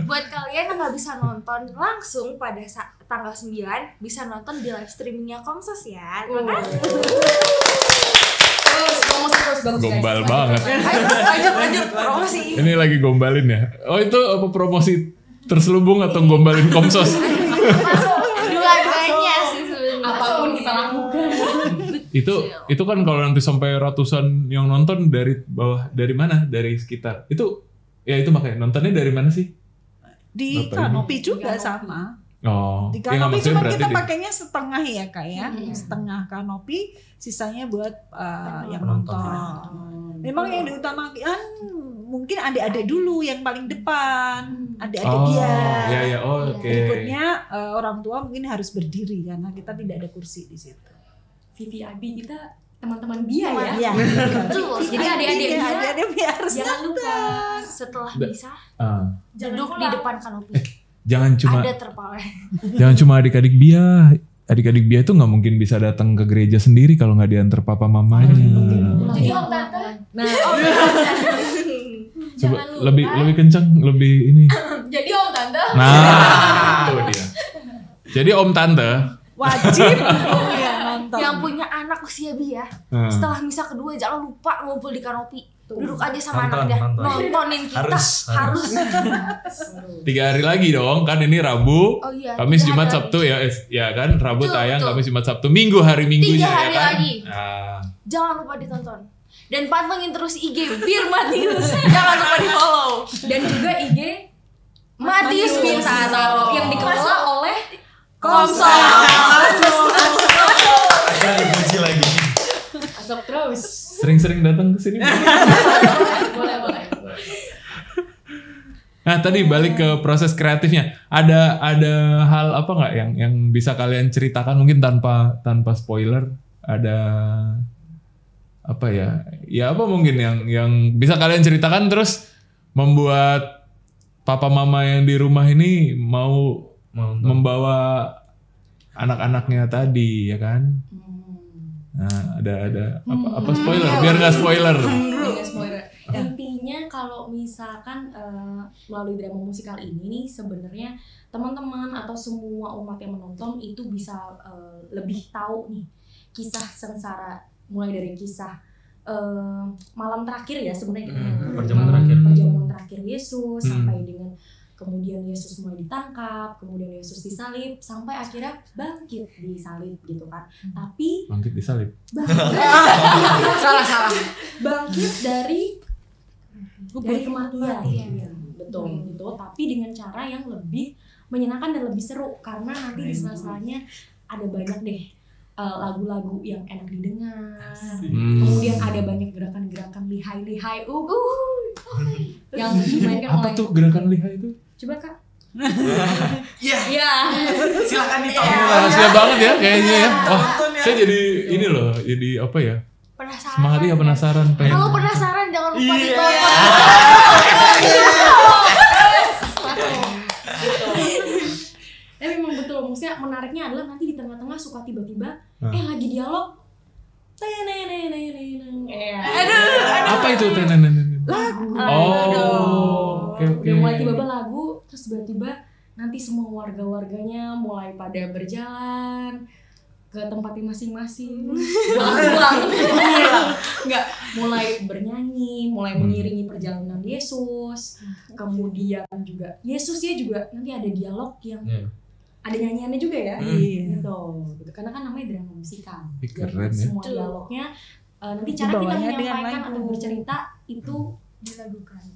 Buat kalian yang nggak bisa nonton langsung pada tanggal 9, bisa nonton di live streamingnya Komsos ya. Terima kasih. Terus bagus Gombal guys. banget. Ayo lanjut promosi. Ini lagi gombalin ya. Oh itu apa promosi terselubung atau gombalin Komsos? Dua-duanya sih sebenarnya. Apapun kita lakukan. Itu kan kalau nanti sampai ratusan yang nonton dari bawah, dari mana? Dari sekitar. Itu makanya nontonnya dari mana sih? Di Bapak Kanopi juga sama. Oh, Di ya, Kanopi maksudnya cuma berarti kita di- pakainya setengah ya Kak ya. Setengah Kanopi, sisanya buat yang nonton. Memang yang diutamakan mungkin adik-adik dulu yang paling depan. Adik-adik dia. Iya, oke. Berikutnya orang tua mungkin harus berdiri karena kita tidak ada kursi di situ. VVIP kita teman-teman dia ya. Iya. Betul. Jadi adik-adik dia adik-adik harus jangan lupa Setelah Da- bisa Ah, duduk di depan Kanopi. jangan cuma Ada terpalai. jangan cuma adik-adik Bia. Adik-adik Bia itu nggak mungkin bisa datang ke gereja sendiri kalau nggak diantar papa mamanya. Jadi om tante. Nah, Coba Jangan lupa. lebih kencang, lebih ini. Jadi om tante. Nah, itu dia. Jadi om tante. wajib ya nonton. Yang punya anak usia Bia, setelah misa kedua jangan lupa ngumpul di Kanopi. Duduk aja sama Nonton, anaknya, nonton. nontonin kita. Harus. 3 hari lagi dong, kan ini Rabu, Oh iya, Kamis, 3 Jumat, hari Sabtu ya, ya kan, Rabu Betul, tayang, betul. Kamis, Jumat, Sabtu, Minggu hari Minggunya 3 hari ya kan. lagi. Nah, Jangan lupa ditonton. Dan pantengin terus IG Bir Matius. Jangan lupa di follow. Dan juga IG Matius Bintaro yang dikelola oleh Komsel. Dipuji lagi. Masuk terus. Sering-sering datang ke sini. boleh. Nah tadi balik ke proses kreatifnya, ada hal apa nggak yang bisa kalian ceritakan mungkin tanpa spoiler? Ada apa ya? Ya apa mungkin yang bisa kalian ceritakan terus membuat papa mama yang di rumah ini mau membawa anak-anaknya tadi ya kan? Nah ada apa spoiler? Biar nggak spoiler. Intinya kalau misalkan melalui drama musikal ini nih sebenarnya teman-teman atau semua umat yang menonton itu bisa lebih tahu nih kisah sengsara, mulai dari kisah malam terakhir ya sebenarnya perjamuan terakhir Yesus sampai dengan kemudian Yesus mulai ditangkap, kemudian Yesus disalib sampai akhirnya bangkit disalib gitu kan. Tapi bangkit disalib. Salah. Bangkit dari kematian. Betul gitu, tapi dengan cara yang lebih menyenangkan dan lebih seru karena nanti di sela-selanya ada banyak deh lagu-lagu yang enak didengar. Kemudian ada banyak gerakan-gerakan lihai-lihai yang dimainkan apa oleh tuh gerakan lihai itu? Coba Kak. Iya. Silakan ditonton. Rahasia banget ya kayaknya ya. Wah, saya jadi ini loh, jadi apa ya? Penasaran. Semangat ya penasaran pengen. Kalau penasaran jangan lupa ditonton. Tapi memang betul, maksudnya menariknya adalah nanti di tengah-tengah suka tiba-tiba lagi dialog. Apa itu tenenen? Lagu. Oke. Udah mulai tiba-tiba lagu, terus tiba-tiba nanti semua warga-warganya mulai pada berjalan ke tempatnya masing-masing. Enggak, mulai bernyanyi, mulai mengiringi perjalanan Yesus. Kemudian juga Yesusnya juga nanti ada dialog yang ada nyanyiannya juga ya. Gitu. Karena kan namanya drama musikal. Keren ya. Semua dialognya nanti cara kita menyampaikan atau bercerita itu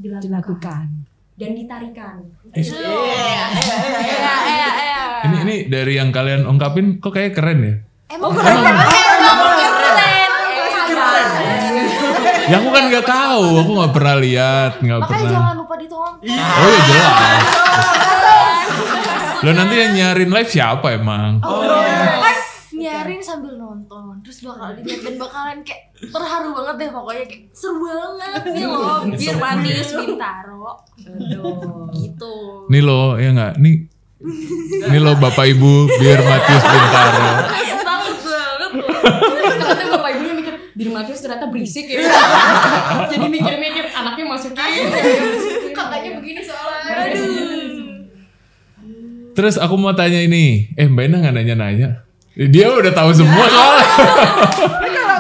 dilakukan dan ditarikan. Ini dari yang kalian ungkapin kok kayak keren ya? Emang keren. Ya aku kan nggak tahu, aku nggak pernah lihat, nggak Makanya pernah. jangan lupa ditonton. Oh ya jelas. Lo nanti yang nyarin live siapa emang? Kan nyarin sambil nonton, terus bakal dilihat dan bakalan kayak terharu banget deh pokoknya kayak seru banget nih loh. Biar Matius Bintaro. Gitu. Nih lo ya nggak? Nih lo bapak ibu biar Matius Bintaro. Takut banget loh. Ternyata bapak ibunya mikir Biar Matius ternyata berisik ya. Jadi mikir-mikir anaknya masukin. Kakaknya begini soalnya. Terus aku mau tanya ini, Mbak Ina nggak nanya-nanya? Dia udah tahu semua soalnya.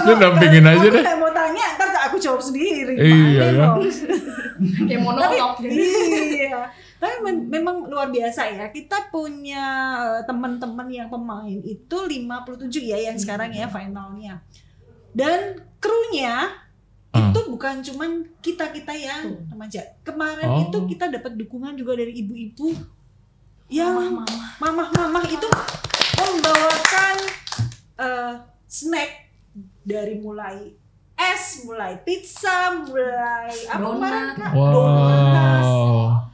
Lu dampingin aja deh. Aku mau tanya, ntar aku jawab sendiri. Iya ya. Kayak monolog. Iya. Tapi memang luar biasa ya. Kita punya teman-teman yang pemain itu 57 ya yang sekarang ya finalnya. Dan krunya itu bukan cuman kita yang remaja. Kemarin itu kita dapat dukungan juga dari ibu-ibu yang mamah-mamah itu membawakan snack dari mulai es, mulai pizza, mulai apa kemarin Kak? Wow.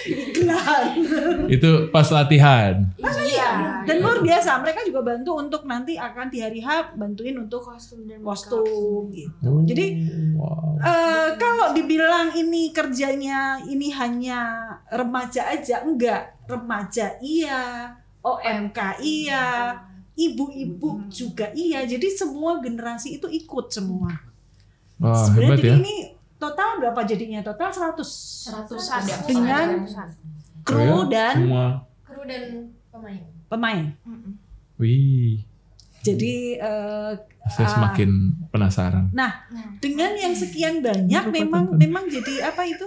Iklan. Itu pas latihan. Iya. Dan luar biasa, mereka juga bantu untuk nanti akan di hari H bantuin untuk kostum gitu. Jadi kalau dibilang ini kerjanya ini hanya remaja aja, enggak. Remaja iya, OMK iya, ibu-ibu juga iya. Jadi semua generasi itu ikut semua. Wah, sebenarnya hebat ya. Ini total berapa jadinya? Total 100 ada. dengan kru dan semua pemain. Wih. Jadi saya semakin penasaran. Nah, dengan yang sekian banyak memang jadi apa itu?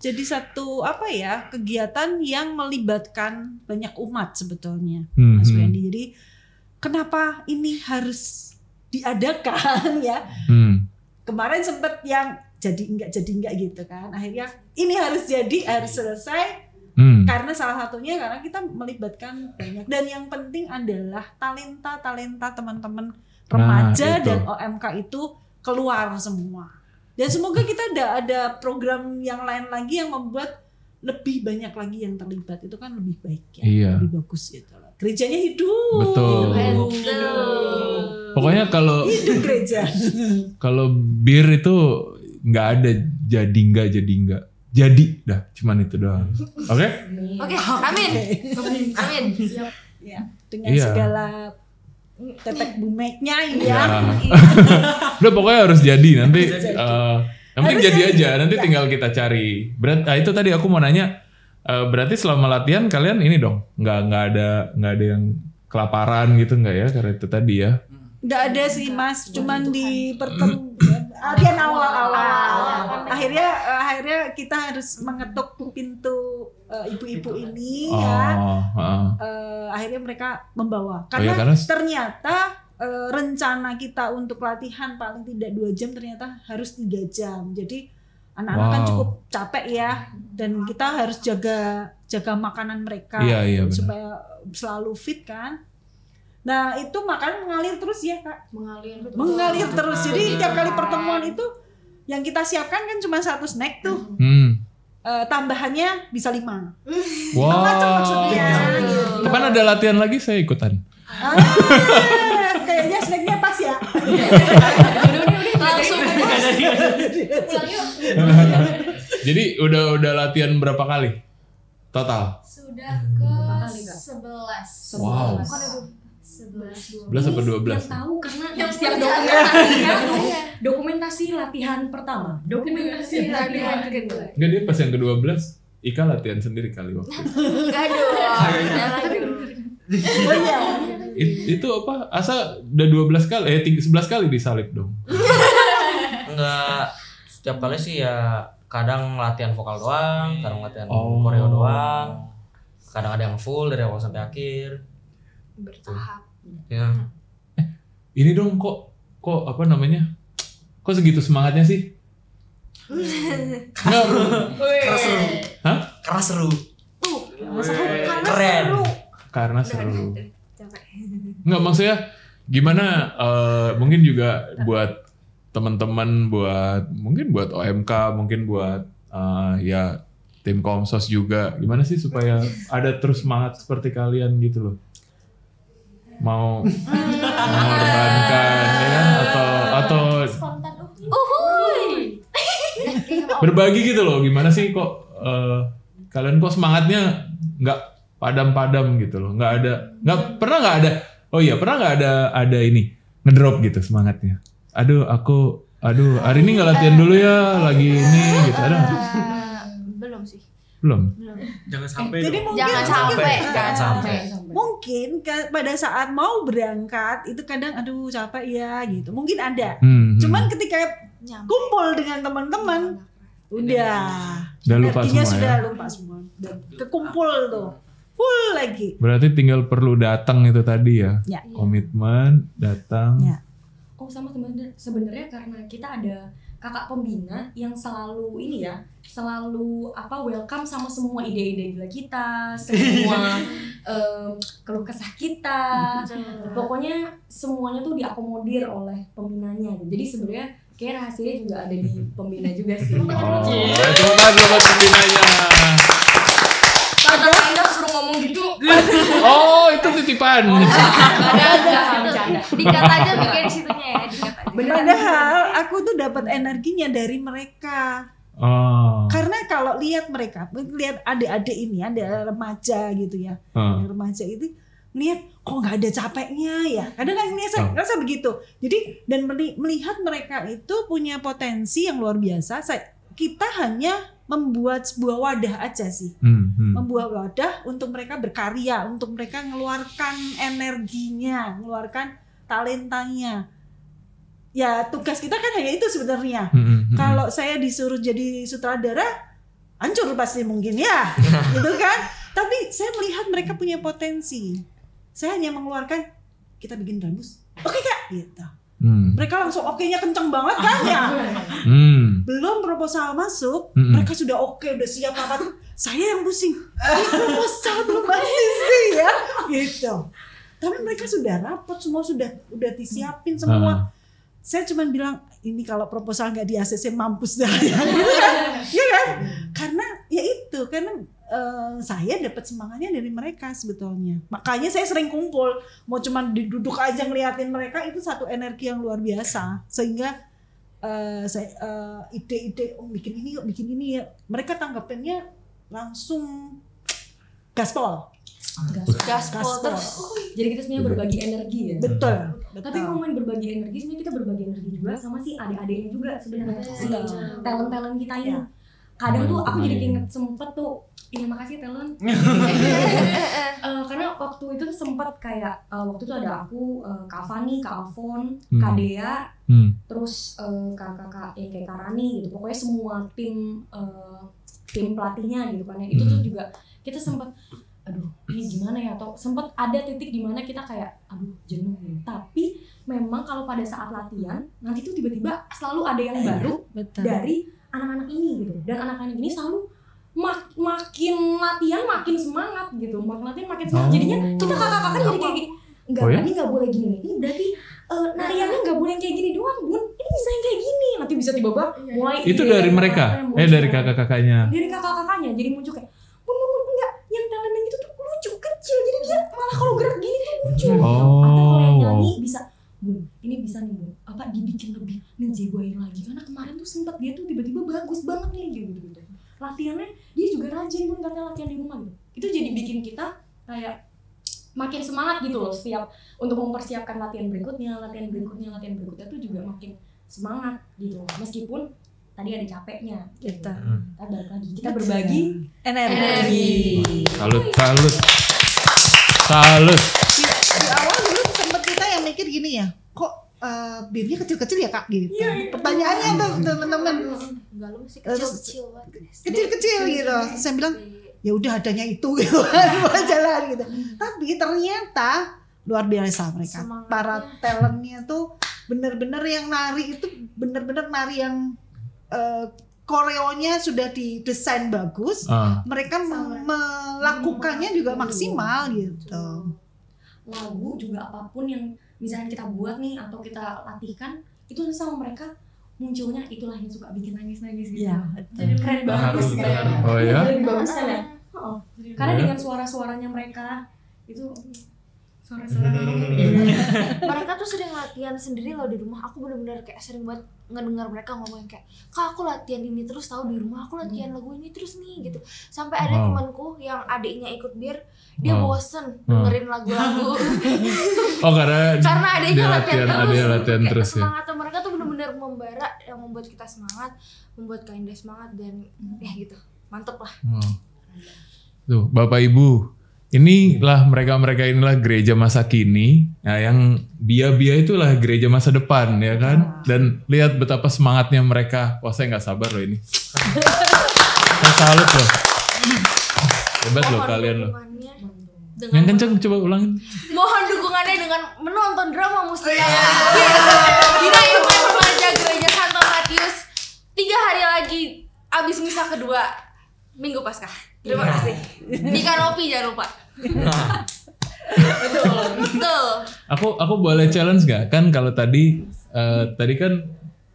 Jadi satu apa ya? Kegiatan yang melibatkan banyak umat sebetulnya, Mas Wendy. Jadi kenapa ini harus diadakan ya? Kemarin sempat yang jadi enggak gitu kan. Akhirnya ini harus selesai. Karena salah satunya karena kita melibatkan banyak, dan yang penting adalah talenta teman-teman remaja dan OMK itu keluar semua. Dan semoga kita ada program yang lain lagi yang membuat lebih banyak lagi yang terlibat, itu kan lebih baik ya, lebih bagus gitu. Gerejanya hidup. Betul. Pokoknya kalau hidup gereja. Kalau bir itu nggak ada jadi enggak. Jadi dah, cuman itu doang. Oke? Oke, amin. Amin. Ya, dengan segala tetek bumeknya ya. Udah pokoknya harus jadi nanti. Yang penting jadi aja. Nanti tinggal kita cari. Itu tadi aku mau nanya. Berarti selama latihan kalian ini dong, nggak ada yang kelaparan gitu nggak ya? Karena itu tadi ya. Nggak ada sih Mas, cuman di latihan awal-awal. Akhirnya kita harus mengetuk pintu ibu-ibu ini ya. Akhirnya mereka membawa. Karena ternyata rencana kita untuk latihan paling tidak 2 jam ternyata harus 3 jam. Jadi anak-anak kan cukup capek ya, dan kita harus jaga makanan mereka supaya selalu fit kan. Nah itu makanan mengalir terus ya Kak. Mengalir terus. Jadi tiap kali pertemuan itu yang kita siapkan kan cuma 1 snack tuh. Tambahannya bisa 5. Macam maksudnya. Kapan ada latihan lagi saya ikutan. Kayaknya snacknya pas ya. Langsung Jadi udah latihan berapa kali total? Sudah ke 11. Wow. 11 sampai 12. Yang tahu karena yang setiap dokumentasi latihan pertama, dokumentasi latihan kedua. Enggak, dia pas yang ke-12 Ika latihan sendiri kali waktu itu. Enggak dong. Itu apa? Asa udah 12 kali 11 kali disalib dong. Enggak, setiap kali sih ya kadang latihan vokal doang, kadang latihan koreo doang. Kadang ada yang full dari awal sampai akhir. Bertahap. Ya. Ini dong kok apa namanya? Kok segitu semangatnya sih? Enggak. Keras seru. Hah? Keras seru. Keren. Karena seru. Enggak, maksudnya gimana mungkin juga buat teman-teman, mungkin buat OMK, mungkin buat ya tim Komsos juga. Gimana sih supaya ada terus semangat seperti kalian gitu loh? Mau mengorbankan ya kan, atau berbagi gitu loh. Gimana sih kok kalian kok semangatnya nggak padam-padam gitu loh, nggak pernah ada ini ngedrop gitu semangatnya. Aduh hari ini nggak latihan dulu ya, lagi ini gitu, ada nggak? Belum. Jangan sampai. Jadi mungkin Jangan sampai. Mungkin pada saat mau berangkat itu kadang aduh capek ya gitu. Mungkin ada. Cuman ketika kumpul dengan teman-teman udah lupa energinya semua sudah ya. lupa semua. Dan kekumpul tuh. Full lagi. Berarti tinggal perlu datang itu tadi ya. Komitmen, datang. Ya. Oh sama sebenarnya karena kita ada kakak pembina yang selalu selalu welcome sama semua ide-ide gila kita, semua keluh kesah kita. Pokoknya semuanya tuh diakomodir oleh pembinanya. Jadi sebenarnya kayak rahasianya juga ada di pembina juga sih. Selamat pembinanya. Anda suruh ngomong gitu. Oh, itu titipan. Ada. Dikat aja bikin situnya ya, dikat aja. Padahal aku tuh dapat energinya dari mereka. Karena kalau lihat adik-adik ini, ada remaja gitu ya, yang remaja itu lihat kok nggak ada capeknya ya. Kadang kan ngerasa begitu. Jadi dan melihat mereka itu punya potensi yang luar biasa. Kita hanya membuat sebuah wadah aja sih, membuat wadah untuk mereka berkarya, untuk mereka mengeluarkan energinya, mengeluarkan talentanya. Ya tugas kita kan hanya itu sebenarnya. Kalau saya disuruh jadi sutradara, hancur pasti mungkin ya, gitu kan. Tapi saya melihat mereka punya potensi. Saya hanya mengeluarkan, kita bikin Dramus, oke Kak, gitu. Mereka langsung oke-nya kenceng banget kan ya. Belum proposal masuk, mereka sudah oke, udah siap apa tuh. Saya yang pusing. Proposal belum masih sih ya, gitu. Tapi mereka sudah rapat, semua udah disiapin semua. Saya cuma bilang ini kalau proposal nggak di ACC mampus dah ya, gitu kan? Ya kan? Karena ya itu, karena saya dapat semangatnya dari mereka sebetulnya. Makanya saya sering kumpul, mau cuma duduk aja ngeliatin mereka, itu satu energi yang luar biasa. Sehingga saya ide-ide bikin ini yuk, bikin ini ya. Mereka tanggapinnya langsung gaspol. Gaspol terus. Jadi kita sebenarnya berbagi energi ya. Betul. Tapi ngomongin berbagi energi, sebenarnya kita berbagi energi juga sama si adik-adiknya juga sebenarnya. Si talent-talent kita ini. Kadang tuh aku jadi inget sempet tuh, ini makasih talent. Karena waktu itu sempet kayak waktu itu ada aku, Kak Fani, Kak Alfon, Kak Dea, terus kakak yang kayak Kak Rani gitu. Pokoknya semua tim pelatihnya gitu kan ya. Itu tuh juga kita sempet, aduh ini gimana ya, atau sempat ada titik di mana kita kayak aduh jenuh gitu. Tapi memang kalau pada saat latihan nanti tuh tiba-tiba selalu ada yang baru dari anak-anak ini gitu, dan anak-anak ini selalu makin latihan makin semangat gitu, makin latihan makin semangat. Jadinya kita kakak-kakak jadi kayak gini, ini nggak boleh gini, ini berarti nariannya nggak boleh kayak gini doang bun, ini bisa yang kayak gini, nanti bisa tiba-tiba mulai itu dari mereka, dari kakak-kakaknya, jadi muncul kayak enggak, yang talent itu tuh lucu kecil, jadi dia malah kalau gerak gini tuh lucu. Atau kalau yang nyanyi bisa, bun ini bisa nih bun, apa dibikin lebih ngejegoin lagi, karena kemarin tuh sempet dia tuh tiba-tiba bagus banget nih gitu. Latihannya dia juga rajin bun, katanya latihan di rumah gitu. Itu jadi bikin kita kayak makin semangat gitu loh, setiap untuk mempersiapkan latihan berikutnya tuh juga makin semangat gitu. Meskipun tadi ada capeknya gitu. Kita balik lagi, kita berbagi energi. Salut. Di awal dulu sempet kita yang mikir gini ya, kok birnya kecil-kecil ya kak gitu. Pertanyaannya tuh teman-teman. Enggak, lu masih kecil-kecil banget. Kecil-kecil gitu. Saya bilang ya udah adanya itu gitu kan, jalan gitu. Tapi ternyata luar biasa mereka. Semangatnya. Para talentnya tuh bener-bener yang nari itu bener-bener nari yang koreonya sudah didesain bagus, mereka melakukannya juga maksimal gitu. Lagu juga apapun yang misalnya kita buat nih atau kita latihkan, itu sama mereka munculnya itulah yang suka bikin nangis-nangis gitu. Iya. Jadi keren banget sih. Oh ya? Jadi bagus kan ya? Karena dengan suara-suaranya mereka itu suara-suara mereka tuh sering latihan sendiri loh di rumah. Aku bener-bener kayak sering banget ngedengar mereka ngomongin kayak, kak aku latihan ini terus tahu di rumah, aku latihan lagu ini terus nih gitu. Sampai ada temanku yang adiknya ikut bir, dia bosen dengerin lagu-lagu. Karena adiknya latihan terus ya. Semangatnya mereka tuh bener-bener membara, yang membuat kita semangat, membuat Kak Indah semangat, dan ya gitu, mantep lah. Tuh Bapak Ibu, inilah inilah gereja masa kini, nah yang bia-bia itulah gereja masa depan ya kan. Dan lihat betapa semangatnya mereka. Wah saya nggak sabar loh ini. Saya salut loh. Hebat loh kalian loh. Yang kenceng coba ulangin. Mohon dukungannya dengan menonton drama Mustika Gina Iman Remaja Gereja Santo Matius 3 hari lagi abis misa kedua Minggu Paskah. Terima kasih. Di Kanopi jangan lupa. Betul. Aku boleh challenge nggak? Kan kalau tadi kan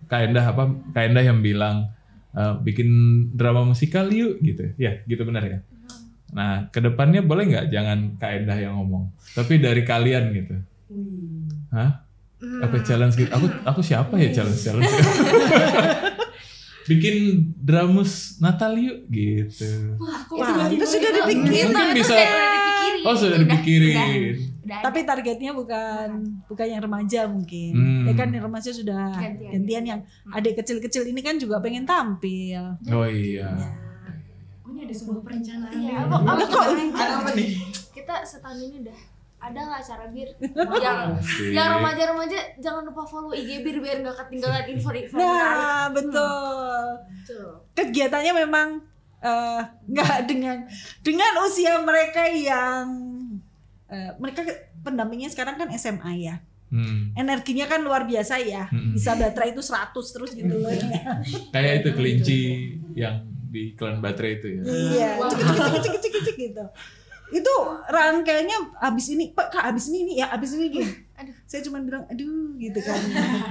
Kak Endah yang bilang bikin drama musikal yuk gitu. Ya, gitu benar ya. Nah, kedepannya boleh nggak jangan Kak Endah yang ngomong, tapi dari kalian gitu. Hah? Apa challenge gitu? Aku siapa ya challenge? Bikin dramus Natal yuk gitu. Wah, itu sudah dipikirin. Mungkin bisa. Sudah dipikirin. Tapi targetnya bukan yang remaja mungkin. Ya kan yang remaja sudah gantian yang adik kecil-kecil ini kan juga pengen tampil. Oh iya. Ini ada sebuah perencanaan. Iya, apa nih? Kita setahun ini udah ada nggak acara bir yang remaja-remaja jangan lupa follow IG bir biar nggak ketinggalan info-info menarik. Nah betul. Kegiatannya memang nggak dengan usia mereka yang mereka pendampingnya sekarang kan SMA ya. Energinya kan luar biasa ya. Bisa baterai itu 100 terus gitu loh. Kayak itu kelinci yang di iklan baterai itu ya. Iya, cek gitu. Itu rangkaiannya abis ini, Pak, Kak, abis ini ya, abis ini gini. Saya cuma bilang aduh gitu kan.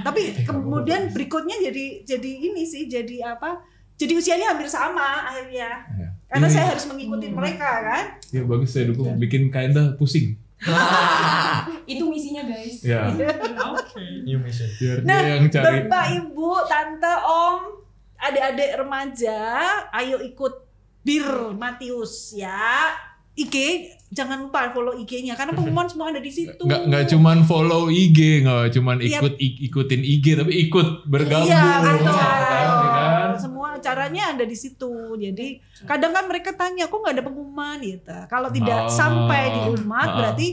Tapi kemudian berikutnya jadi ini sih, jadi apa? Jadi usianya hampir sama akhirnya. Ya. Karena Ini- saya harus mengikuti mereka kan. Ya bagus, saya dukung. Bikin Kinda pusing. Itu misinya guys. Ya. New mission. Biar Nah, dia yang cari. Bapak, Ibu, Tante, Om, adik-adik remaja, ayo ikut Bir Matius ya. IG, jangan lupa follow IG-nya karena pengumuman semua ada di situ. Nggak cuman follow IG, nggak cuman Iya. ikutin IG, tapi ikut bergabung. Iya, betul. kan? Semua acaranya ada di situ. Jadi kadang kan mereka tanya, kok nggak ada pengumuman gitu. Kalau tidak sampai di umat, berarti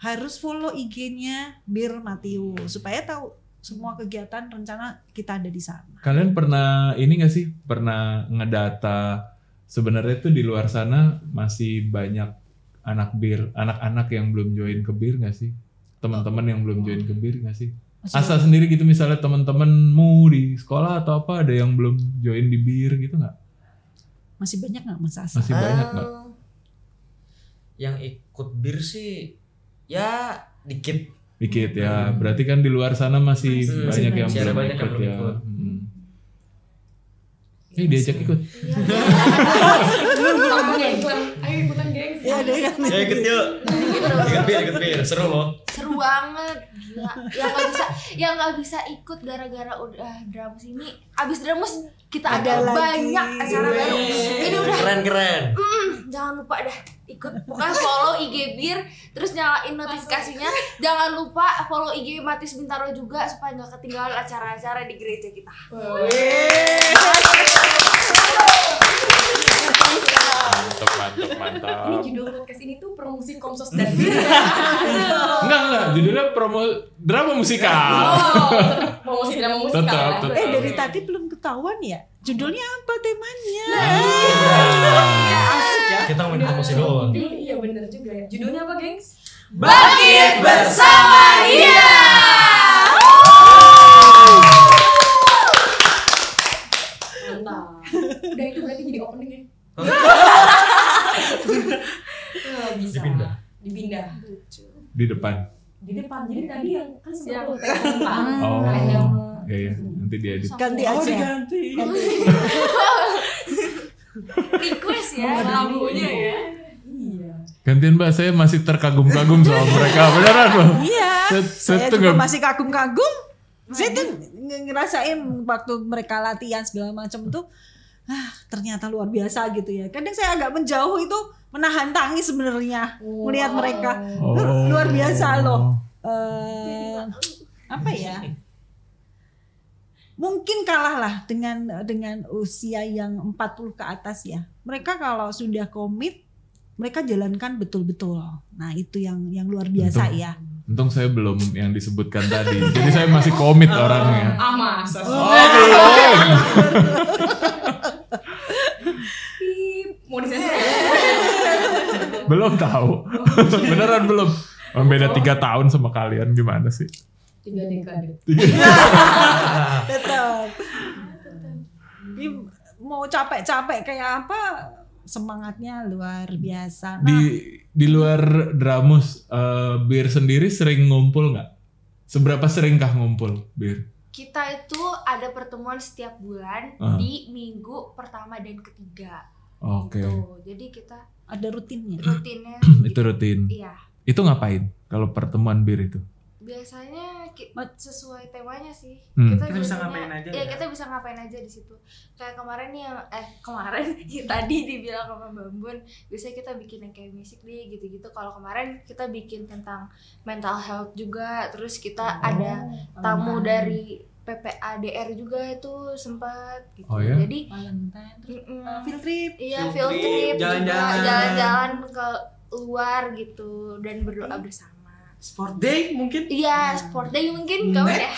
harus follow IG-nya Bir Matius supaya tahu semua kegiatan rencana kita ada di sana. Kalian pernah ini nggak sih? Pernah ngedata sebenarnya tuh di luar sana masih banyak anak-anak yang belum join ke Bir nggak sih? Teman-teman yang belum join ke Bir nggak sih? Asa sendiri gitu, misalnya teman-temanmu di sekolah atau apa ada yang belum join di Bir gitu nggak? Masih banyak nggak Mas Asa? Masih banyak nggak? Yang ikut Bir sih ya dikit. Dikit ya. Berarti kan di luar sana masih banyak yang Masih ada belum banyak yang ikut belum ya. ikut. Diajak ikut. Ayo ikutan gengs. Iya deh kan. Ya ikut yuk. Ikut Bir, seru loh. Seru banget, gila. Yang nggak bisa ikut gara-gara udah Drums ini. Abis Drums kita Ada ada lagi. banyak acara baru. Ini udah Keren. jangan lupa dah ikut, pokoknya follow IG Bir, terus nyalain notifikasinya. Jangan lupa follow IG Matius Bintaro juga supaya nggak ketinggalan acara-acara di gereja kita. Mantap. Ini judul podcast ini tuh promosi Komsos dan Enggak, judulnya promo drama musikal. promosi drama musikal. Tetap. Dari tadi belum ketahuan ya. Judulnya apa temanya? Asik ya. Kita ngomongin promosi doang. Iya bener juga ya. Judulnya apa gengs? Bangkit bersama dia. Mantap. Udah itu berarti jadi opening ya. Bisa. Dipindah. Di depan. Di depan. Jadi tadi yang kan Siap. sebelum depan. Oh. Ada Iya. Nanti dia edit. Ganti Oh aja. diganti. Request ya. lagunya ya. Iya. Gantian Mbak, saya masih terkagum-kagum sama mereka. Beneran loh. Iya. Saya Saya tuh juga nggak- masih kagum-kagum. Saya tuh ngerasain waktu mereka latihan segala macam tuh, ternyata luar biasa gitu ya. Kadang saya agak menjauh itu menahan tangis sebenarnya melihat mereka. Luar biasa loh. Apa ya? Mungkin kalah lah dengan usia yang 40 ke atas ya. Mereka kalau sudah komit, mereka jalankan betul-betul. Nah, itu yang luar biasa ya. Untung saya belum yang disebutkan tadi. Jadi saya masih komit orangnya. Amas. Belum. Mau disensor. Belum tahu. Beneran belum. Beda 3 tahun sama kalian, gimana sih? 3 dekade. Tetap. Ini mau capek-capek kayak apa, semangatnya luar biasa. Nah, Di luar Dramus, Bir sendiri sering ngumpul nggak? Seberapa seringkah ngumpul Bir? Kita itu ada pertemuan setiap bulan di minggu pertama dan ketiga. Oke. Gitu. Jadi kita ada rutinnya. rutinnya Itu rutin. Iya. Itu ngapain kalau pertemuan Bir itu? Biasanya sesuai temanya sih. Kita bisa biasanya- ngapain aja Iya, ya? kita bisa ngapain aja di situ. Kayak kemarin nih yang kemarin tadi dibilang sama Bambun, biasanya kita bikin yang kayak musik deh gitu-gitu. Kalau kemarin kita bikin tentang mental health juga. Terus kita ada tamu dari PPADR juga itu sempat gitu. Oh ya? Jadi Valentine, mm-mm. field trip. Iya, Field field trip, trip juga, jalan-jalan. jalan-jalan ke luar gitu dan berdoa bersama. Sport day mungkin. Iya, sport day mungkin kawan ya.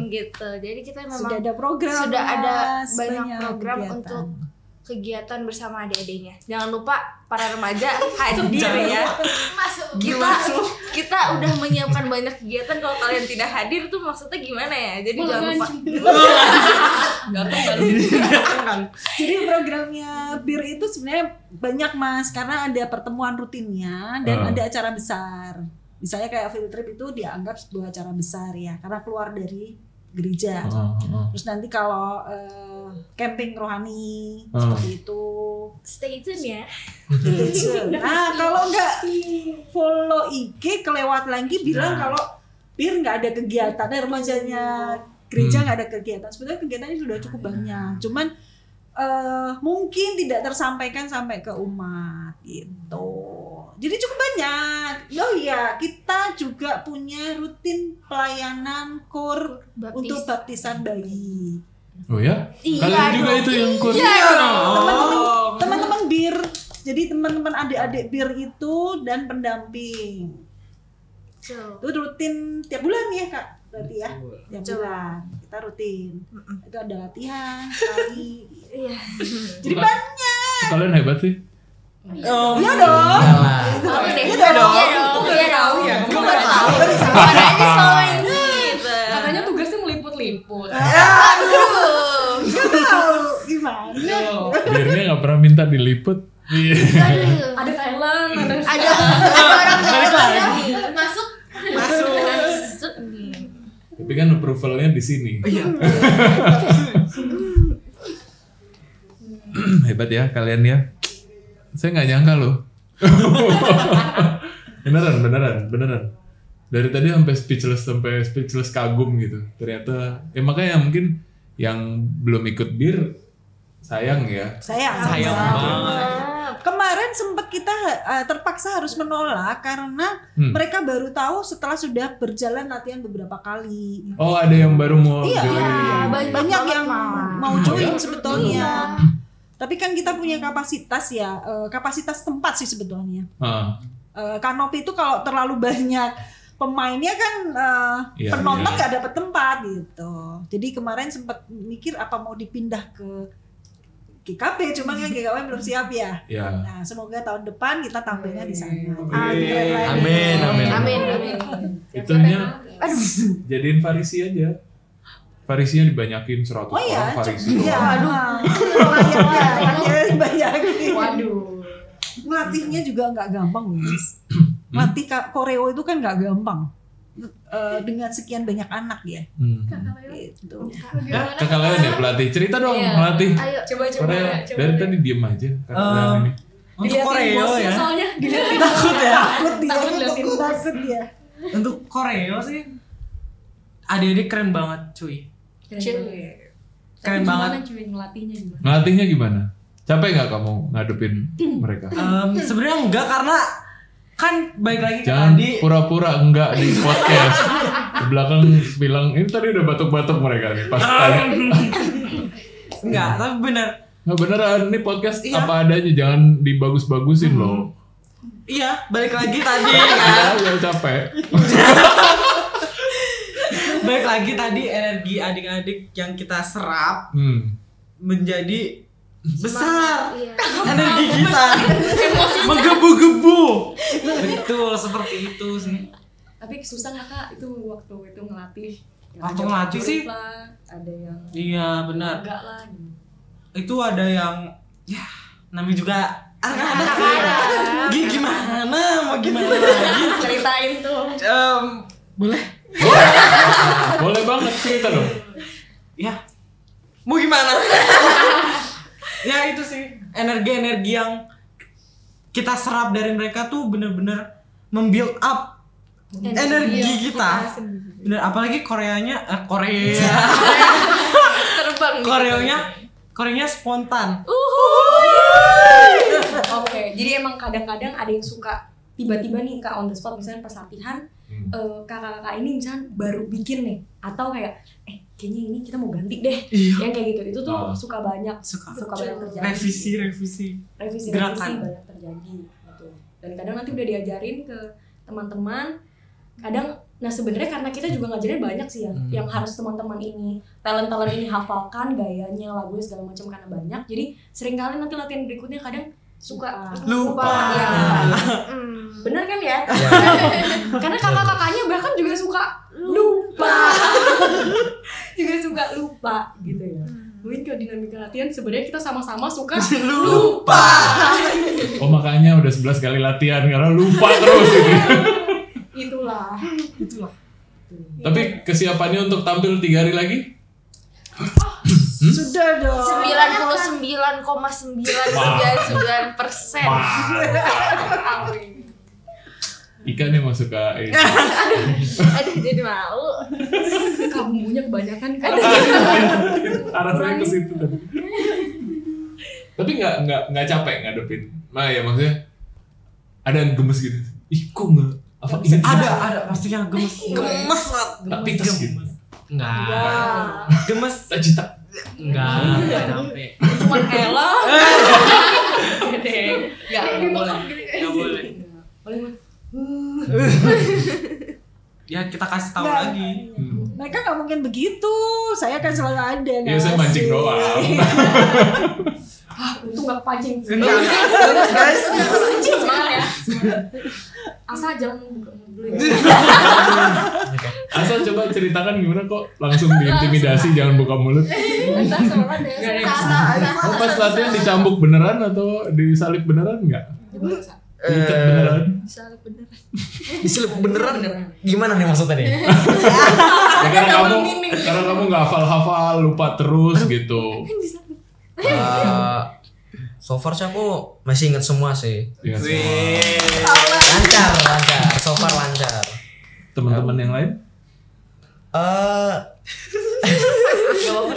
Gitu. Jadi kita memang Sudah ada program. sudah ada Mas, banyak program kegiatan. untuk kegiatan bersama adik-adiknya. Jangan lupa para remaja hadir ya. Kita udah menyiapkan banyak kegiatan, kalau kalian tidak hadir tuh maksudnya gimana ya? Jadi jangan lupa. Jadi programnya BIR itu sebenarnya banyak Mas, karena ada pertemuan rutinnya dan ada acara besar. Misalnya kayak field trip itu dianggap sebuah acara besar ya, karena keluar dari gereja. Terus nanti kalau camping rohani seperti itu. Stay tune ya. Nah kalau nggak follow IG kelewat lagi bilang kalau BIR nggak ada kegiatan, remajanya gereja nggak ada kegiatan. Sebenarnya kegiatannya sudah cukup banyak, cuman mungkin tidak tersampaikan sampai ke umat gitu. Jadi cukup banyak. Oh iya, kita juga punya rutin pelayanan kur untuk baptisan bayi. Oh ya? Iya, Kalian juga itu yang kur? Teman-teman BIR. Jadi teman-teman adik-adik BIR itu dan pendamping. Itu rutin tiap bulan ya Kak? Berarti ya? Tiap bulan. Kita rutin. Itu ada latihan sekali. Iya. Jadi banyak. Kalian hebat sih. Iya dong. Iya dong. Gue nggak tahu. Mana aja selama ini. Katanya tugasnya meliput-liput. Aduh. Gak tahu gimana. BIR-nya nggak pernah minta diliput. Iya. Ada Thailand, Ada orang masuk. Tapi kan approval-nya di sini. Hebat ya kalian ya. Saya nggak nyangka loh. beneran. Dari tadi sampai speechless kagum gitu. Ternyata makanya mungkin yang belum ikut BIR sayang ya. Sayang banget. Kemarin sempat kita terpaksa harus menolak karena mereka baru tahu setelah sudah berjalan latihan beberapa kali. Oh, ada yang baru mau Iya, join. banyak yang mau join sebetulnya. Tapi kan kita punya kapasitas ya, kapasitas tempat sih sebetulnya. Kanopi itu kalau terlalu banyak pemainnya kan penonton nggak dapat tempat gitu. Jadi kemarin sempat mikir apa mau dipindah ke GKP, cuman kan GKP belum siap ya. Nah, semoga tahun depan kita tampilnya di sana. Amin. Itunya jadiin Farisi aja. Farisinya dibanyakin 100 orang Farisi. Iya, doang. Layaknya dibanyakin. Waduh. Melatihnya juga nggak gampang, Mas. Melatih koreo itu kan nggak gampang. Dengan sekian banyak anak ya. Gitu. Kakak lain ya pelatih. Cerita dong melatih. Ayo Coba. Dari tadi diem aja. Ini. Untuk koreo ya. Soalnya dilihatin. Takut dia. Untuk koreo sih adik-adik keren banget cuy. Keren banget. Cuy ngelatihnya gimana? Ngelatihnya gimana? Capek nggak kamu ngadepin mereka? Sebenarnya enggak, karena kan baik lagi ke Jangan tadi. pura-pura enggak di podcast. Di belakang bilang ini tadi udah batuk-batuk mereka nih pas tanya. Enggak, tapi bener. Nggak beneran, ini podcast apa adanya, jangan dibagus-bagusin loh. Iya, balik lagi tadi kan. Ya capek. Balik lagi tadi energi adik-adik yang kita serap menjadi besar. Iya. Energi kita menggebu-gebu. Betul, seperti itu sih. Tapi susah nggak Kak itu waktu itu ngelatih? Waktu ngelatih sih lah, ada yang iya benar. enggak lah. Itu ada yang ya namanya juga anak-anak gimana mau gimana lagi. Ceritain tuh. Boleh? Boleh banget, cerita dong. Ya. Mau gimana? Ya itu sih energi-energi yang kita serap dari mereka tuh bener-bener membuild up energi kita. Bener, apalagi Korea Terbang. Koreanya spontan. Oke, jadi emang kadang-kadang ada yang suka tiba-tiba nih Kak on the spot, misalnya pas latihan kakak-kakak ini misalnya baru bikin nih, atau kayak kayaknya ini kita mau ganti deh, yang kayak gitu. Itu tuh suka banyak banyak terjadi. Revisi gerakan banyak terjadi gitu. Dan kadang nanti udah diajarin ke teman-teman, kadang Nah sebenarnya karena kita juga ngajarin banyak sih ya, yang harus teman-teman ini, talent ini hafalkan gayanya, lagunya segala macam karena banyak. Jadi seringkali nanti latihan berikutnya kadang suka lupa. Ya. Bener kan ya? Karena kakak-kakaknya bahkan juga suka lupa. Juga suka lupa gitu ya. Mungkin kalau dinamika latihan sebenarnya kita sama-sama suka lupa. Oh makanya udah 11 kali latihan karena lupa terus ini. Itulah. Tapi kesiapannya untuk tampil 3 hari lagi? Sudah dong. 99,999%. Ika nih mau suka ini. Aduh jadi malu. Bumbunya kebanyakan kan. Arah saya ke situ tadi. Tapi nggak capek ngadepin. Nah ya maksudnya ada yang gemes gitu. Ih kok nggak? Apa ini? Ada pasti yang gemes banget. Tapi tes gitu. Enggak. Gemes Cita. enggak sampai. Cuma Ella. Gede. Enggak boleh. Enggak boleh. Paling Ya kita kasih tahu Nggak. lagi. Mereka nggak mungkin begitu. Saya kan selalu ada. Iya saya mancing doang. itu enggak pancing. Enggak. Guys. Semangat ya. Asal jangan buka dulu ya. Asal coba ceritakan gimana kok langsung diintimidasi jangan buka mulut. Entah sama deh. Oh, pas latihan dicambuk beneran atau disalib beneran enggak? Diikat beneran? Diselip beneran. Gimana nih maksudnya nih? Ya, karena kamu nggak hafal lupa terus gitu. So far sih aku masih inget semua sih. Ya, Lancar. So far lancar. teman-teman yang lain?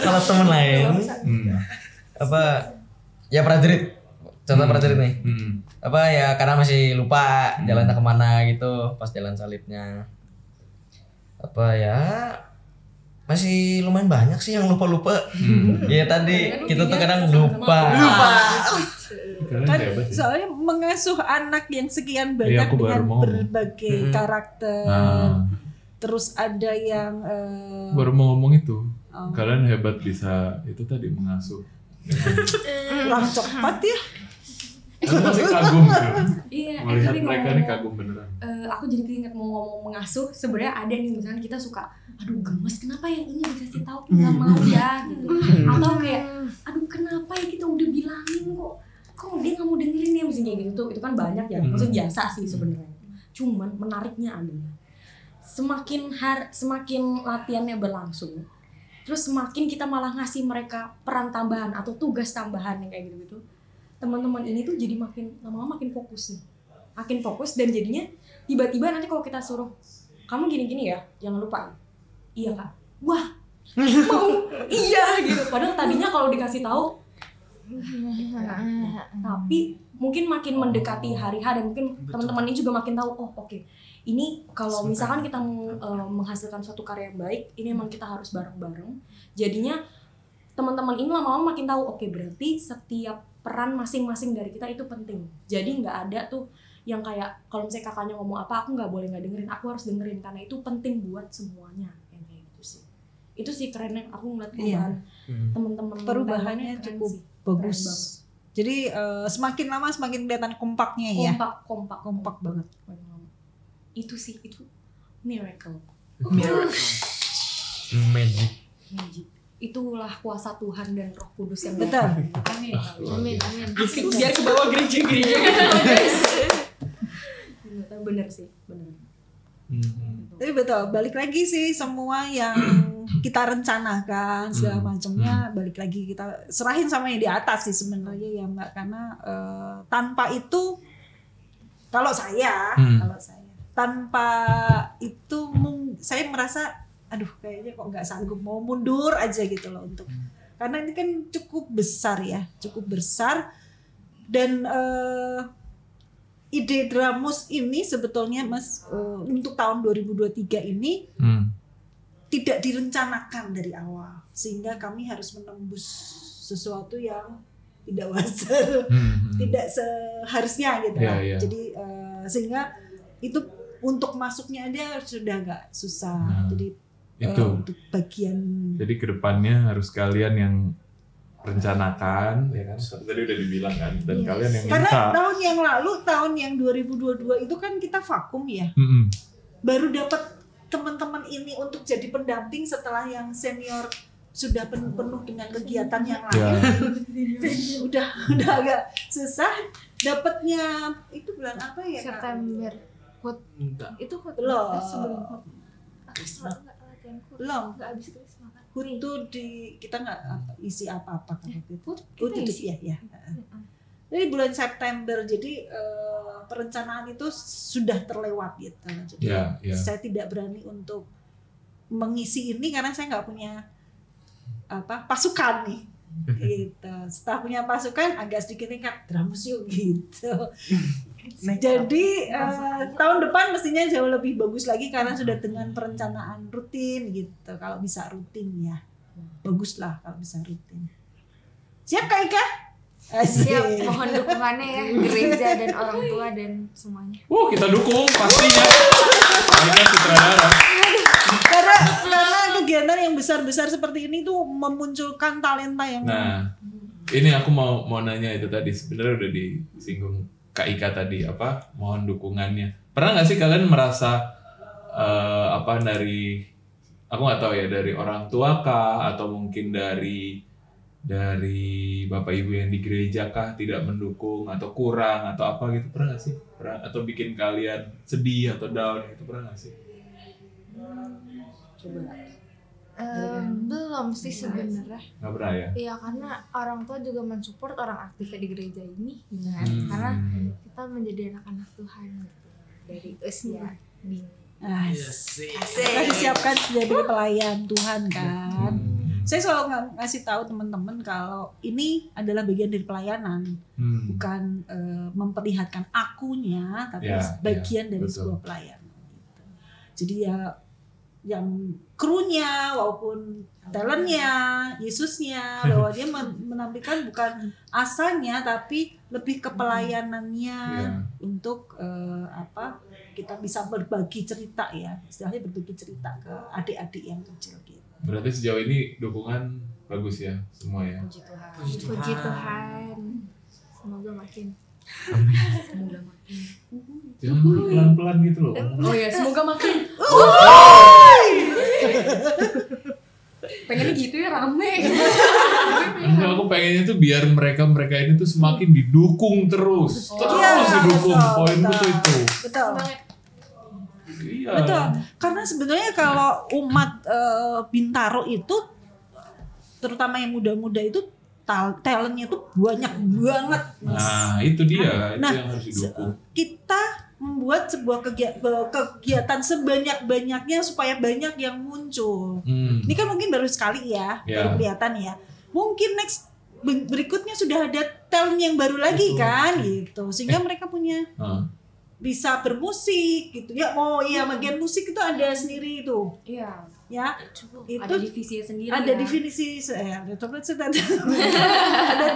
Kalau teman lain apa ya prajurit. Contoh prajurit nih. Apa ya karena masih lupa jalannya kemana gitu pas jalan salibnya. Apa ya masih lumayan banyak sih yang lupa-lupa. Ya tadi kita tuh kadang lupa. Kan soalnya mengasuh anak yang sekian banyak Iya, aku baru dengan mau. berbagai karakter. Terus ada yang Baru mau ngomong itu. Kalian hebat bisa itu tadi mengasuh. kurang cepat ya. Aku masih kagum gitu. Iya, Melihat tapi mereka ngomong- nih kagum beneran. aku jadi keinget mau ngomong mengasuh. Sebenarnya ada nih misalnya kita suka, aduh gemes kenapa yang ini dikasih tahu nggak mau ya gitu. Atau kayak, aduh kenapa ya kita udah bilangin kok dia nggak mau dengerin ya misalnya kayak gitu. Itu kan banyak ya, maksudnya biasa sih sebenarnya. Cuman menariknya adalah semakin latihannya berlangsung, terus semakin kita malah ngasih mereka peran tambahan atau tugas tambahan yang kayak gitu-gitu. Teman-teman ini tuh jadi makin lama-lama makin fokus nih. Makin fokus dan jadinya tiba-tiba nanti kalau kita suruh kamu gini-gini ya, jangan lupa. Iya Kak. Wah. Mau. Iya gitu. Padahal tadinya kalau dikasih tahu tapi mungkin makin mendekati hari H dan mungkin teman-teman ini juga makin tahu oke. Ini kalau misalkan kita menghasilkan suatu karya yang baik, ini emang kita harus bareng-bareng. Jadinya teman-teman ini lama-lama makin tahu oke berarti setiap peran masing-masing dari kita itu penting. Jadi nggak ada tuh yang kayak kalau misalnya kakaknya ngomong apa aku nggak boleh nggak dengerin, aku harus dengerin karena itu penting buat semuanya yang kayak gitu sih. Itu sih kerennya aku ngeliat perubahan teman-teman. Perubahannya keren cukup sih. bagus. Keren banget. Jadi semakin lama semakin kelihatan kompaknya ya. kompak banget. Itu sih itu miracle. Magic. Itulah kuasa Tuhan dan Roh Kudus yang Betul. Amin. Asik biar ke bawah gereja-gereja. Bener sih, bener. Tapi betul, balik lagi sih semua yang kita rencanakan segala macamnya balik lagi kita serahin sama yang di atas sih sebenarnya ya Mbak, karena tanpa itu kalau saya tanpa itu saya merasa aduh kayaknya kok nggak sanggup, mau mundur aja gitu loh untuk karena ini kan cukup besar dan ide Dramus ini sebetulnya Mas untuk tahun 2023 ini tidak direncanakan dari awal sehingga kami harus menembus sesuatu yang tidak wajar, tidak seharusnya gitu. Yeah. Jadi sehingga itu untuk masuknya dia sudah agak susah. Nah, Jadi itu. untuk bagian Jadi kedepannya harus kalian yang rencanakan, ya kan? Tadi udah dibilang kan, dan kalian yang karena minta. tahun yang lalu, tahun yang 2022 itu kan kita vakum ya. Mm-mm. Baru dapat teman-teman ini untuk jadi pendamping setelah yang senior sudah penuh dengan kegiatan yang lain. udah agak susah dapatnya. Itu bulan apa ya, Kak? September. Enggak. Itu Belum. sebelum latihan Belum. nggak habis Krisma kan? HUT tuh kita nggak isi apa-apa kan waktu itu. Kita HUT isi. ya. Jadi bulan September, jadi perencanaan itu sudah terlewat gitu. Jadi Ya. saya tidak berani untuk mengisi ini karena saya nggak punya pasukan nih. Gitu. Setelah punya pasukan agak sedikit tingkat dramus yuk gitu. Jadi tahun depan mestinya jauh lebih bagus lagi karena sudah dengan perencanaan rutin gitu. Kalau bisa rutin ya, bagus lah kalau bisa rutin. Siap Kak Ika? Siap, mohon dukungannya ya, gereja dan orang tua dan semuanya. Kita dukung pastinya. Ini sutradara. Karena kegiatan yang besar-besar seperti ini tuh memunculkan talenta yang Nah, ini aku mau nanya itu tadi, sebenarnya udah disinggung Kak Ika tadi, mohon dukungannya. Pernah nggak sih kalian merasa dari, aku nggak tahu ya, dari orang tua kah atau mungkin dari bapak ibu yang di gereja kah tidak mendukung atau kurang atau apa gitu, pernah nggak sih? Atau bikin kalian sedih atau down gitu, pernah nggak sih? Belum sih sebenarnya. Nggak pernah ya? Iya, karena orang tua juga mensupport orang aktif di gereja ini gitu kan. Karena kita menjadi anak-anak Tuhan gitu. Dari usia dini. kita disiapkan jadi pelayan Tuhan kan. Saya selalu ngasih tahu teman-teman kalau ini adalah bagian dari pelayanan, bukan memperlihatkan akunya, tapi bagian dari betul. sebuah pelayanan. Gitu. Jadi ya yang krunya walaupun talentnya, Yesusnya, bahwa dia menampilkan bukan asanya tapi lebih ke pelayanannya untuk kita bisa berbagi cerita ya, istilahnya berbagi cerita ke adik-adik yang kecil gitu. Berarti sejauh ini dukungan bagus ya semua ya. Puji Tuhan. Semoga makin. Jangan pelan-pelan gitu loh. Oh ya, semoga makin. Pengennya gitu ya, rame. Enggak, aku pengennya tuh biar mereka ini tuh semakin didukung terus didukung. Betul, Poinku betul. tuh itu. Betul. Iya. Betul. Karena sebenarnya kalau umat Bintaro itu terutama yang muda-muda itu talentnya tuh banyak banget, Mas. Nah, itu dia, Nah, itu yang harus didukung. Kita membuat sebuah kegiatan sebanyak-banyaknya supaya banyak yang muncul. Ini kan mungkin baru sekali ya, baru kelihatan ya. Mungkin next berikutnya sudah ada talent yang baru lagi kan gitu. Sehingga mereka punya bisa bermusik gitu ya. Oh iya, bagian musik itu ada sendiri itu. Iya. Ya. Itu Ada divisi sendiri. ada ya. divisi ada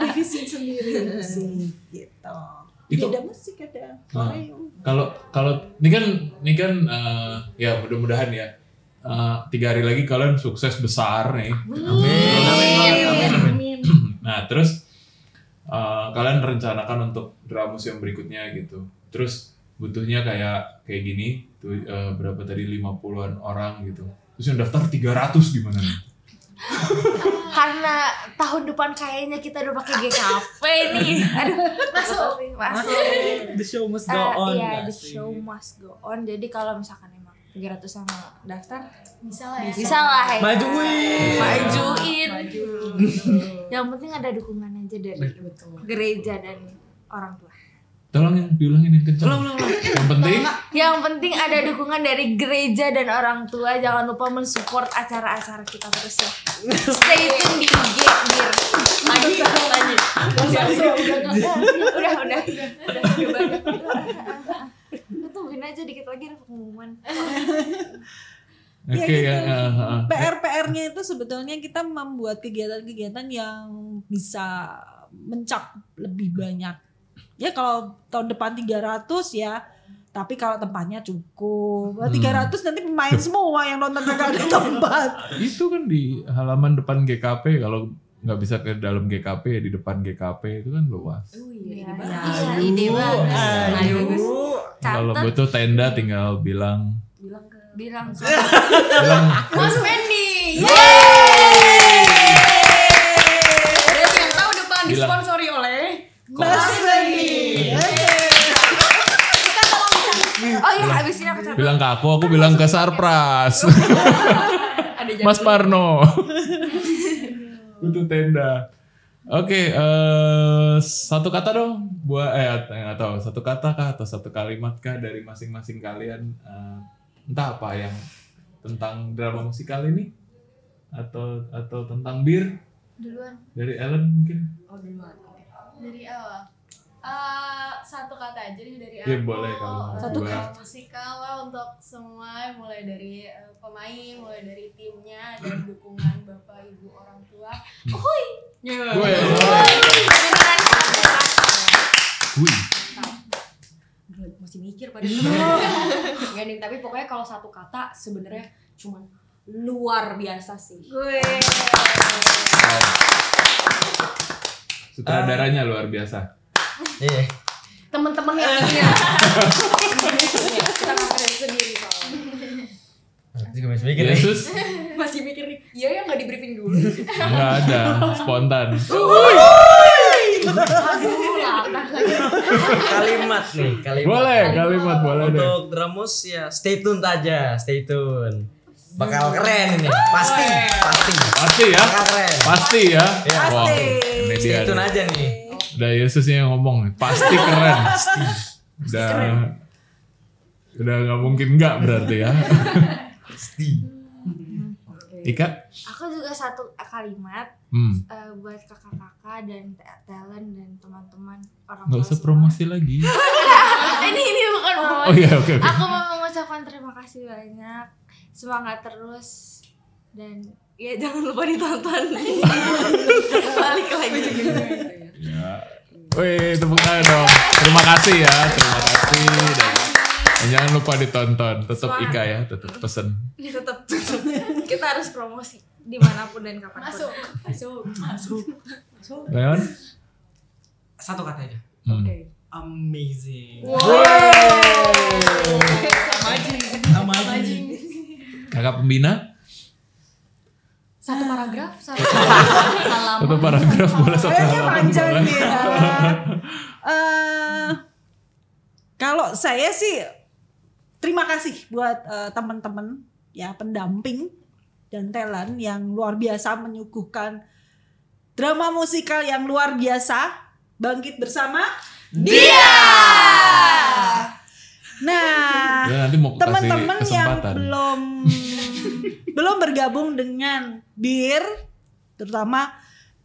divisi sendiri musik gitu. Itu ada musik, ada koreo. Kalau ini kan ya mudah-mudahan ya 3 hari lagi kalian sukses besar nih. Amin. Nah, terus kalian rencanakan untuk drama museum berikutnya gitu. Terus butuhnya kayak gini tuh berapa tadi 50-an orang gitu. Terus yang daftar 300 gimana nih? Karena tahun depan kayaknya kita udah pakai GKP nih. Aduh, masuk. The show must go on. Iya, nggak the sih? show must go on. Jadi kalau misalkan emang 300 sama daftar, Bisa lah ya. bisa lah ya. Majuin. Yang penting ada dukungan aja dari gereja dan orang tua. Tolong yang diulangin yang kencang. Yang penting ada dukungan dari gereja dan orang tua. Jangan lupa mensupport acara-acara kita terus ya. Stay tune di IG Bir. Lagi. Udah. Tungguin aja dikit lagi ada pengumuman. Oke ya. PR-nya itu sebetulnya kita membuat kegiatan-kegiatan yang bisa mencakup lebih banyak. Ya kalau tahun depan 300 ya Tapi kalau tempatnya cukup. 300 nanti pemain semua yang nonton mereka ada tempat. Itu kan di halaman depan GKP, kalau nggak bisa ke dalam GKP ya di depan GKP itu kan luas. Iya, ide bagus. Ayo. Kalau Catet. butuh tenda tinggal bilang Bilang Mas Fendi. Berarti yang tahu depan Bilang. disponsori oleh Mas Fendi. Oh iya, abis ini aku catat. bilang ke aku bilang ke Sarpras. ada Mas Parno. Butuh tenda. Oke, satu kata dong buat nggak tahu, satu kata kah atau satu kalimat kah dari masing-masing kalian, entah apa yang tentang drama musikal ini atau tentang Bir, Duluan. dari Ellen mungkin. Oh, duluan. Oke. Dari awal. Satu kata aja nih dari Iya, aku. boleh kalau Satu dua. kata. Musikal lah untuk semua, mulai dari pemain, mulai dari timnya, dan dukungan bapak ibu orang tua. Gue. Wih. Masih mikir pada Nggak nih, tapi pokoknya kalau satu kata sebenarnya cuman luar biasa sih. Sutradaranya luar biasa. Iya. Teman-teman yang lainnya. Kita nggak keren sendiri soalnya. Aku juga masih mikir nih. Yesus Masih mikir nih, iya ya nggak di briefing dulu. nggak ada, spontan. Aduh, latah lagi. Kalimat nih, kalimat. Boleh, kalimat boleh deh. Untuk Dramus ya stay tune aja, stay tune. Bakal keren ini, pasti. Pasti ya, Bakal keren. pasti ya. Ya, Wow, pasti. ini Stay dia. tune aja nih. Udah Yesusnya yang ngomong, pasti keren. Udah nggak mungkin nggak berarti ya. Ika? Aku juga satu kalimat buat kakak-kakak dan talent dan teman-teman orang Nggak tua usah semua. promosi lagi. Ini bukan promosi. Oh iya, oke. Aku mau mengucapkan terima kasih banyak, semangat terus, dan ya jangan lupa ditonton. Balik lagi. Ya. Wih, tepuk tangan dong. Terima kasih ya, terima kasih. Dan jangan lupa ditonton. Tetap Semangat. Ika ya, tetap pesen. Tetap kita harus promosi dimanapun dan kapanpun. Masuk. Leon? Satu kata aja. Oke. Amazing. Amazing. Kakak pembina? Satu paragraf, satu halaman. Satu paragraf boleh, satu Kayaknya halaman panjang boleh. nih. Kalau saya sih terima kasih buat teman-teman ya, pendamping dan talent yang luar biasa menyuguhkan drama musikal yang luar biasa. Bangkit bersama dia. Nah, Ya, nanti mau kasih teman-teman yang kesempatan. belum bergabung dengan Bir, terutama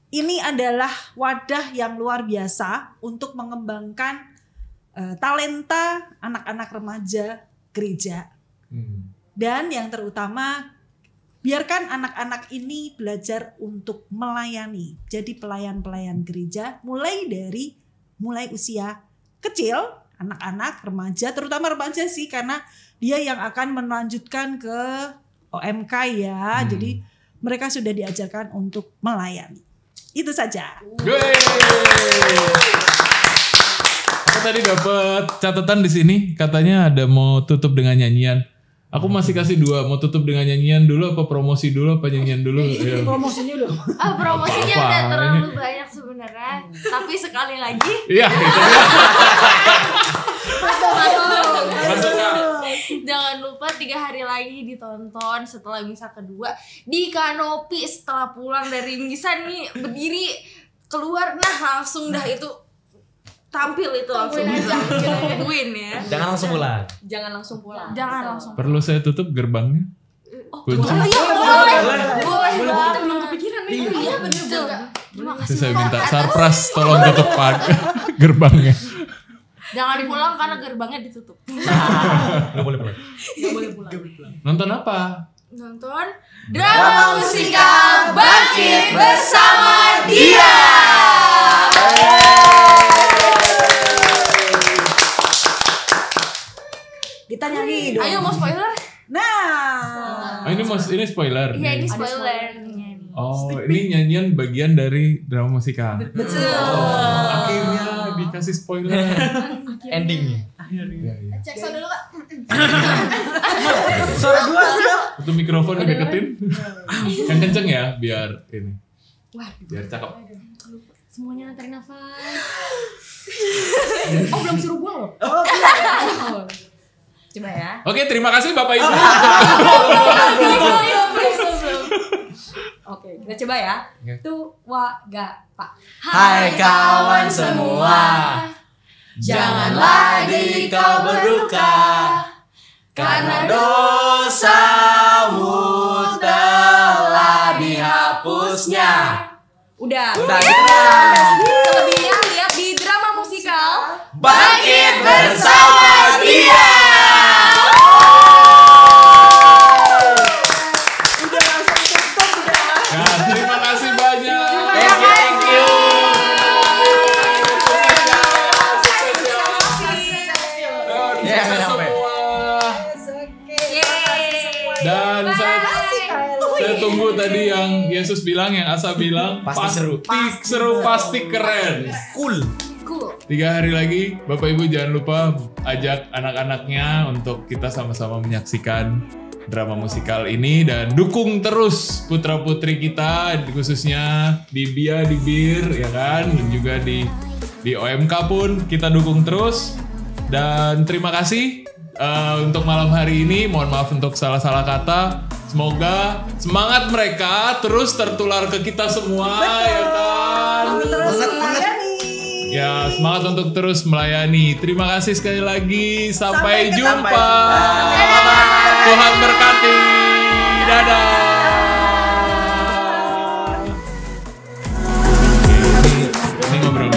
ini adalah wadah yang luar biasa untuk mengembangkan talenta anak-anak remaja gereja. Dan yang terutama biarkan anak-anak ini belajar untuk melayani, jadi pelayan-pelayan gereja mulai usia kecil, anak-anak remaja, terutama remaja sih, karena dia yang akan melanjutkan ke OMK ya. Jadi mereka sudah diajarkan untuk melayani. Itu saja. Aku tadi dapat catatan di sini, katanya ada mau tutup dengan nyanyian. Aku masih kasih 2, mau tutup dengan nyanyian dulu apa promosi dulu apa nyanyian dulu? Ayo. Promosinya udah. Promosinya Apa-apa, udah terlalu ini. banyak sebenarnya, tapi sekali lagi Iya, itu dia. masuk. Masuk, Kak. Jangan lupa 3 hari lagi ditonton setelah misa kedua di Kanopi. Setelah pulang dari misa nih, berdiri keluar, nah langsung dah itu tampil itu langsung tungguin ya. Jangan langsung pulang. Jangan langsung pulang. Jangan langsung. Perlu saya tutup gerbangnya? Kunci. Iya boleh Kita banget. belum kepikiran nih. Iya bener juga. Terima Terus kasih. saya minta Sarpras tolong tutup gerbangnya. Jangan pulang karena gerbangnya ditutup. Nggak boleh pulang. Nggak boleh pulang. Nonton apa? Nonton drama musikal Bangkit Bersama Dia. Kita nyanyi dong. Ayo mau spoiler? Nah. Ini spoiler. Iya ini nih. spoiler. Oh, ini nyanyian bagian dari drama musikal. Betul. Akhirnya dikasih spoiler. Ending. Iya. Cek sound dulu Kak. Suara dua sih. Itu mikrofon dideketin. Yang kenceng ya biar ini. Wah, Biar cakep. semuanya tarik nafas. Oh, belum suruh buang loh. Oh, Coba ya. Oke, terima kasih Bapak Ibu. Oke, kita coba ya. Pak. Hai kawan semua, janganlah diri kau berduka, karena dosamu telah dihapusnya. Udah. Selebihnya lihat di drama musikal Bangkit bersama Dia. udah langsung tutup udah. Nah, terima kasih banyak. Thank you. Ya, semua. Dan saya tunggu tadi yang Yesus bilang, yang Asa bilang, Pasti seru. seru, pasti keren. Cool. 3 hari lagi, Bapak Ibu jangan lupa ajak anak-anaknya untuk kita sama-sama menyaksikan drama musikal ini dan dukung terus putra-putri kita, khususnya di BIA, di BIR, ya kan, dan juga di OMK pun kita dukung terus. Dan terima kasih untuk malam hari ini. Mohon maaf untuk salah-salah kata. Semoga semangat mereka terus tertular ke kita semua, ya kan. Terus melayani. Ya, semangat untuk terus melayani. Terima kasih sekali lagi. Sampai jumpa. Tuhan berkati. Dadah. Ini ngobrol.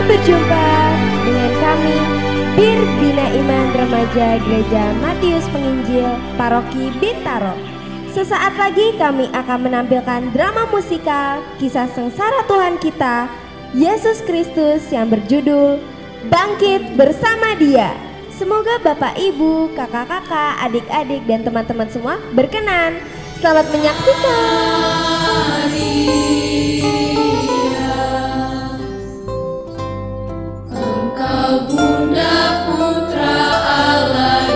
Berjumpa dengan kami BIR Bina Iman Remaja Gereja Matius Penginjil Paroki Bintaro. Sesaat lagi kami akan menampilkan drama musikal kisah sengsara Tuhan kita Yesus Kristus yang berjudul Bangkit Bersama Dia. Semoga Bapak, Ibu, kakak-kakak, adik-adik dan teman-teman semua berkenan. Selamat menyaksikan. Engkau Bunda Putra Allah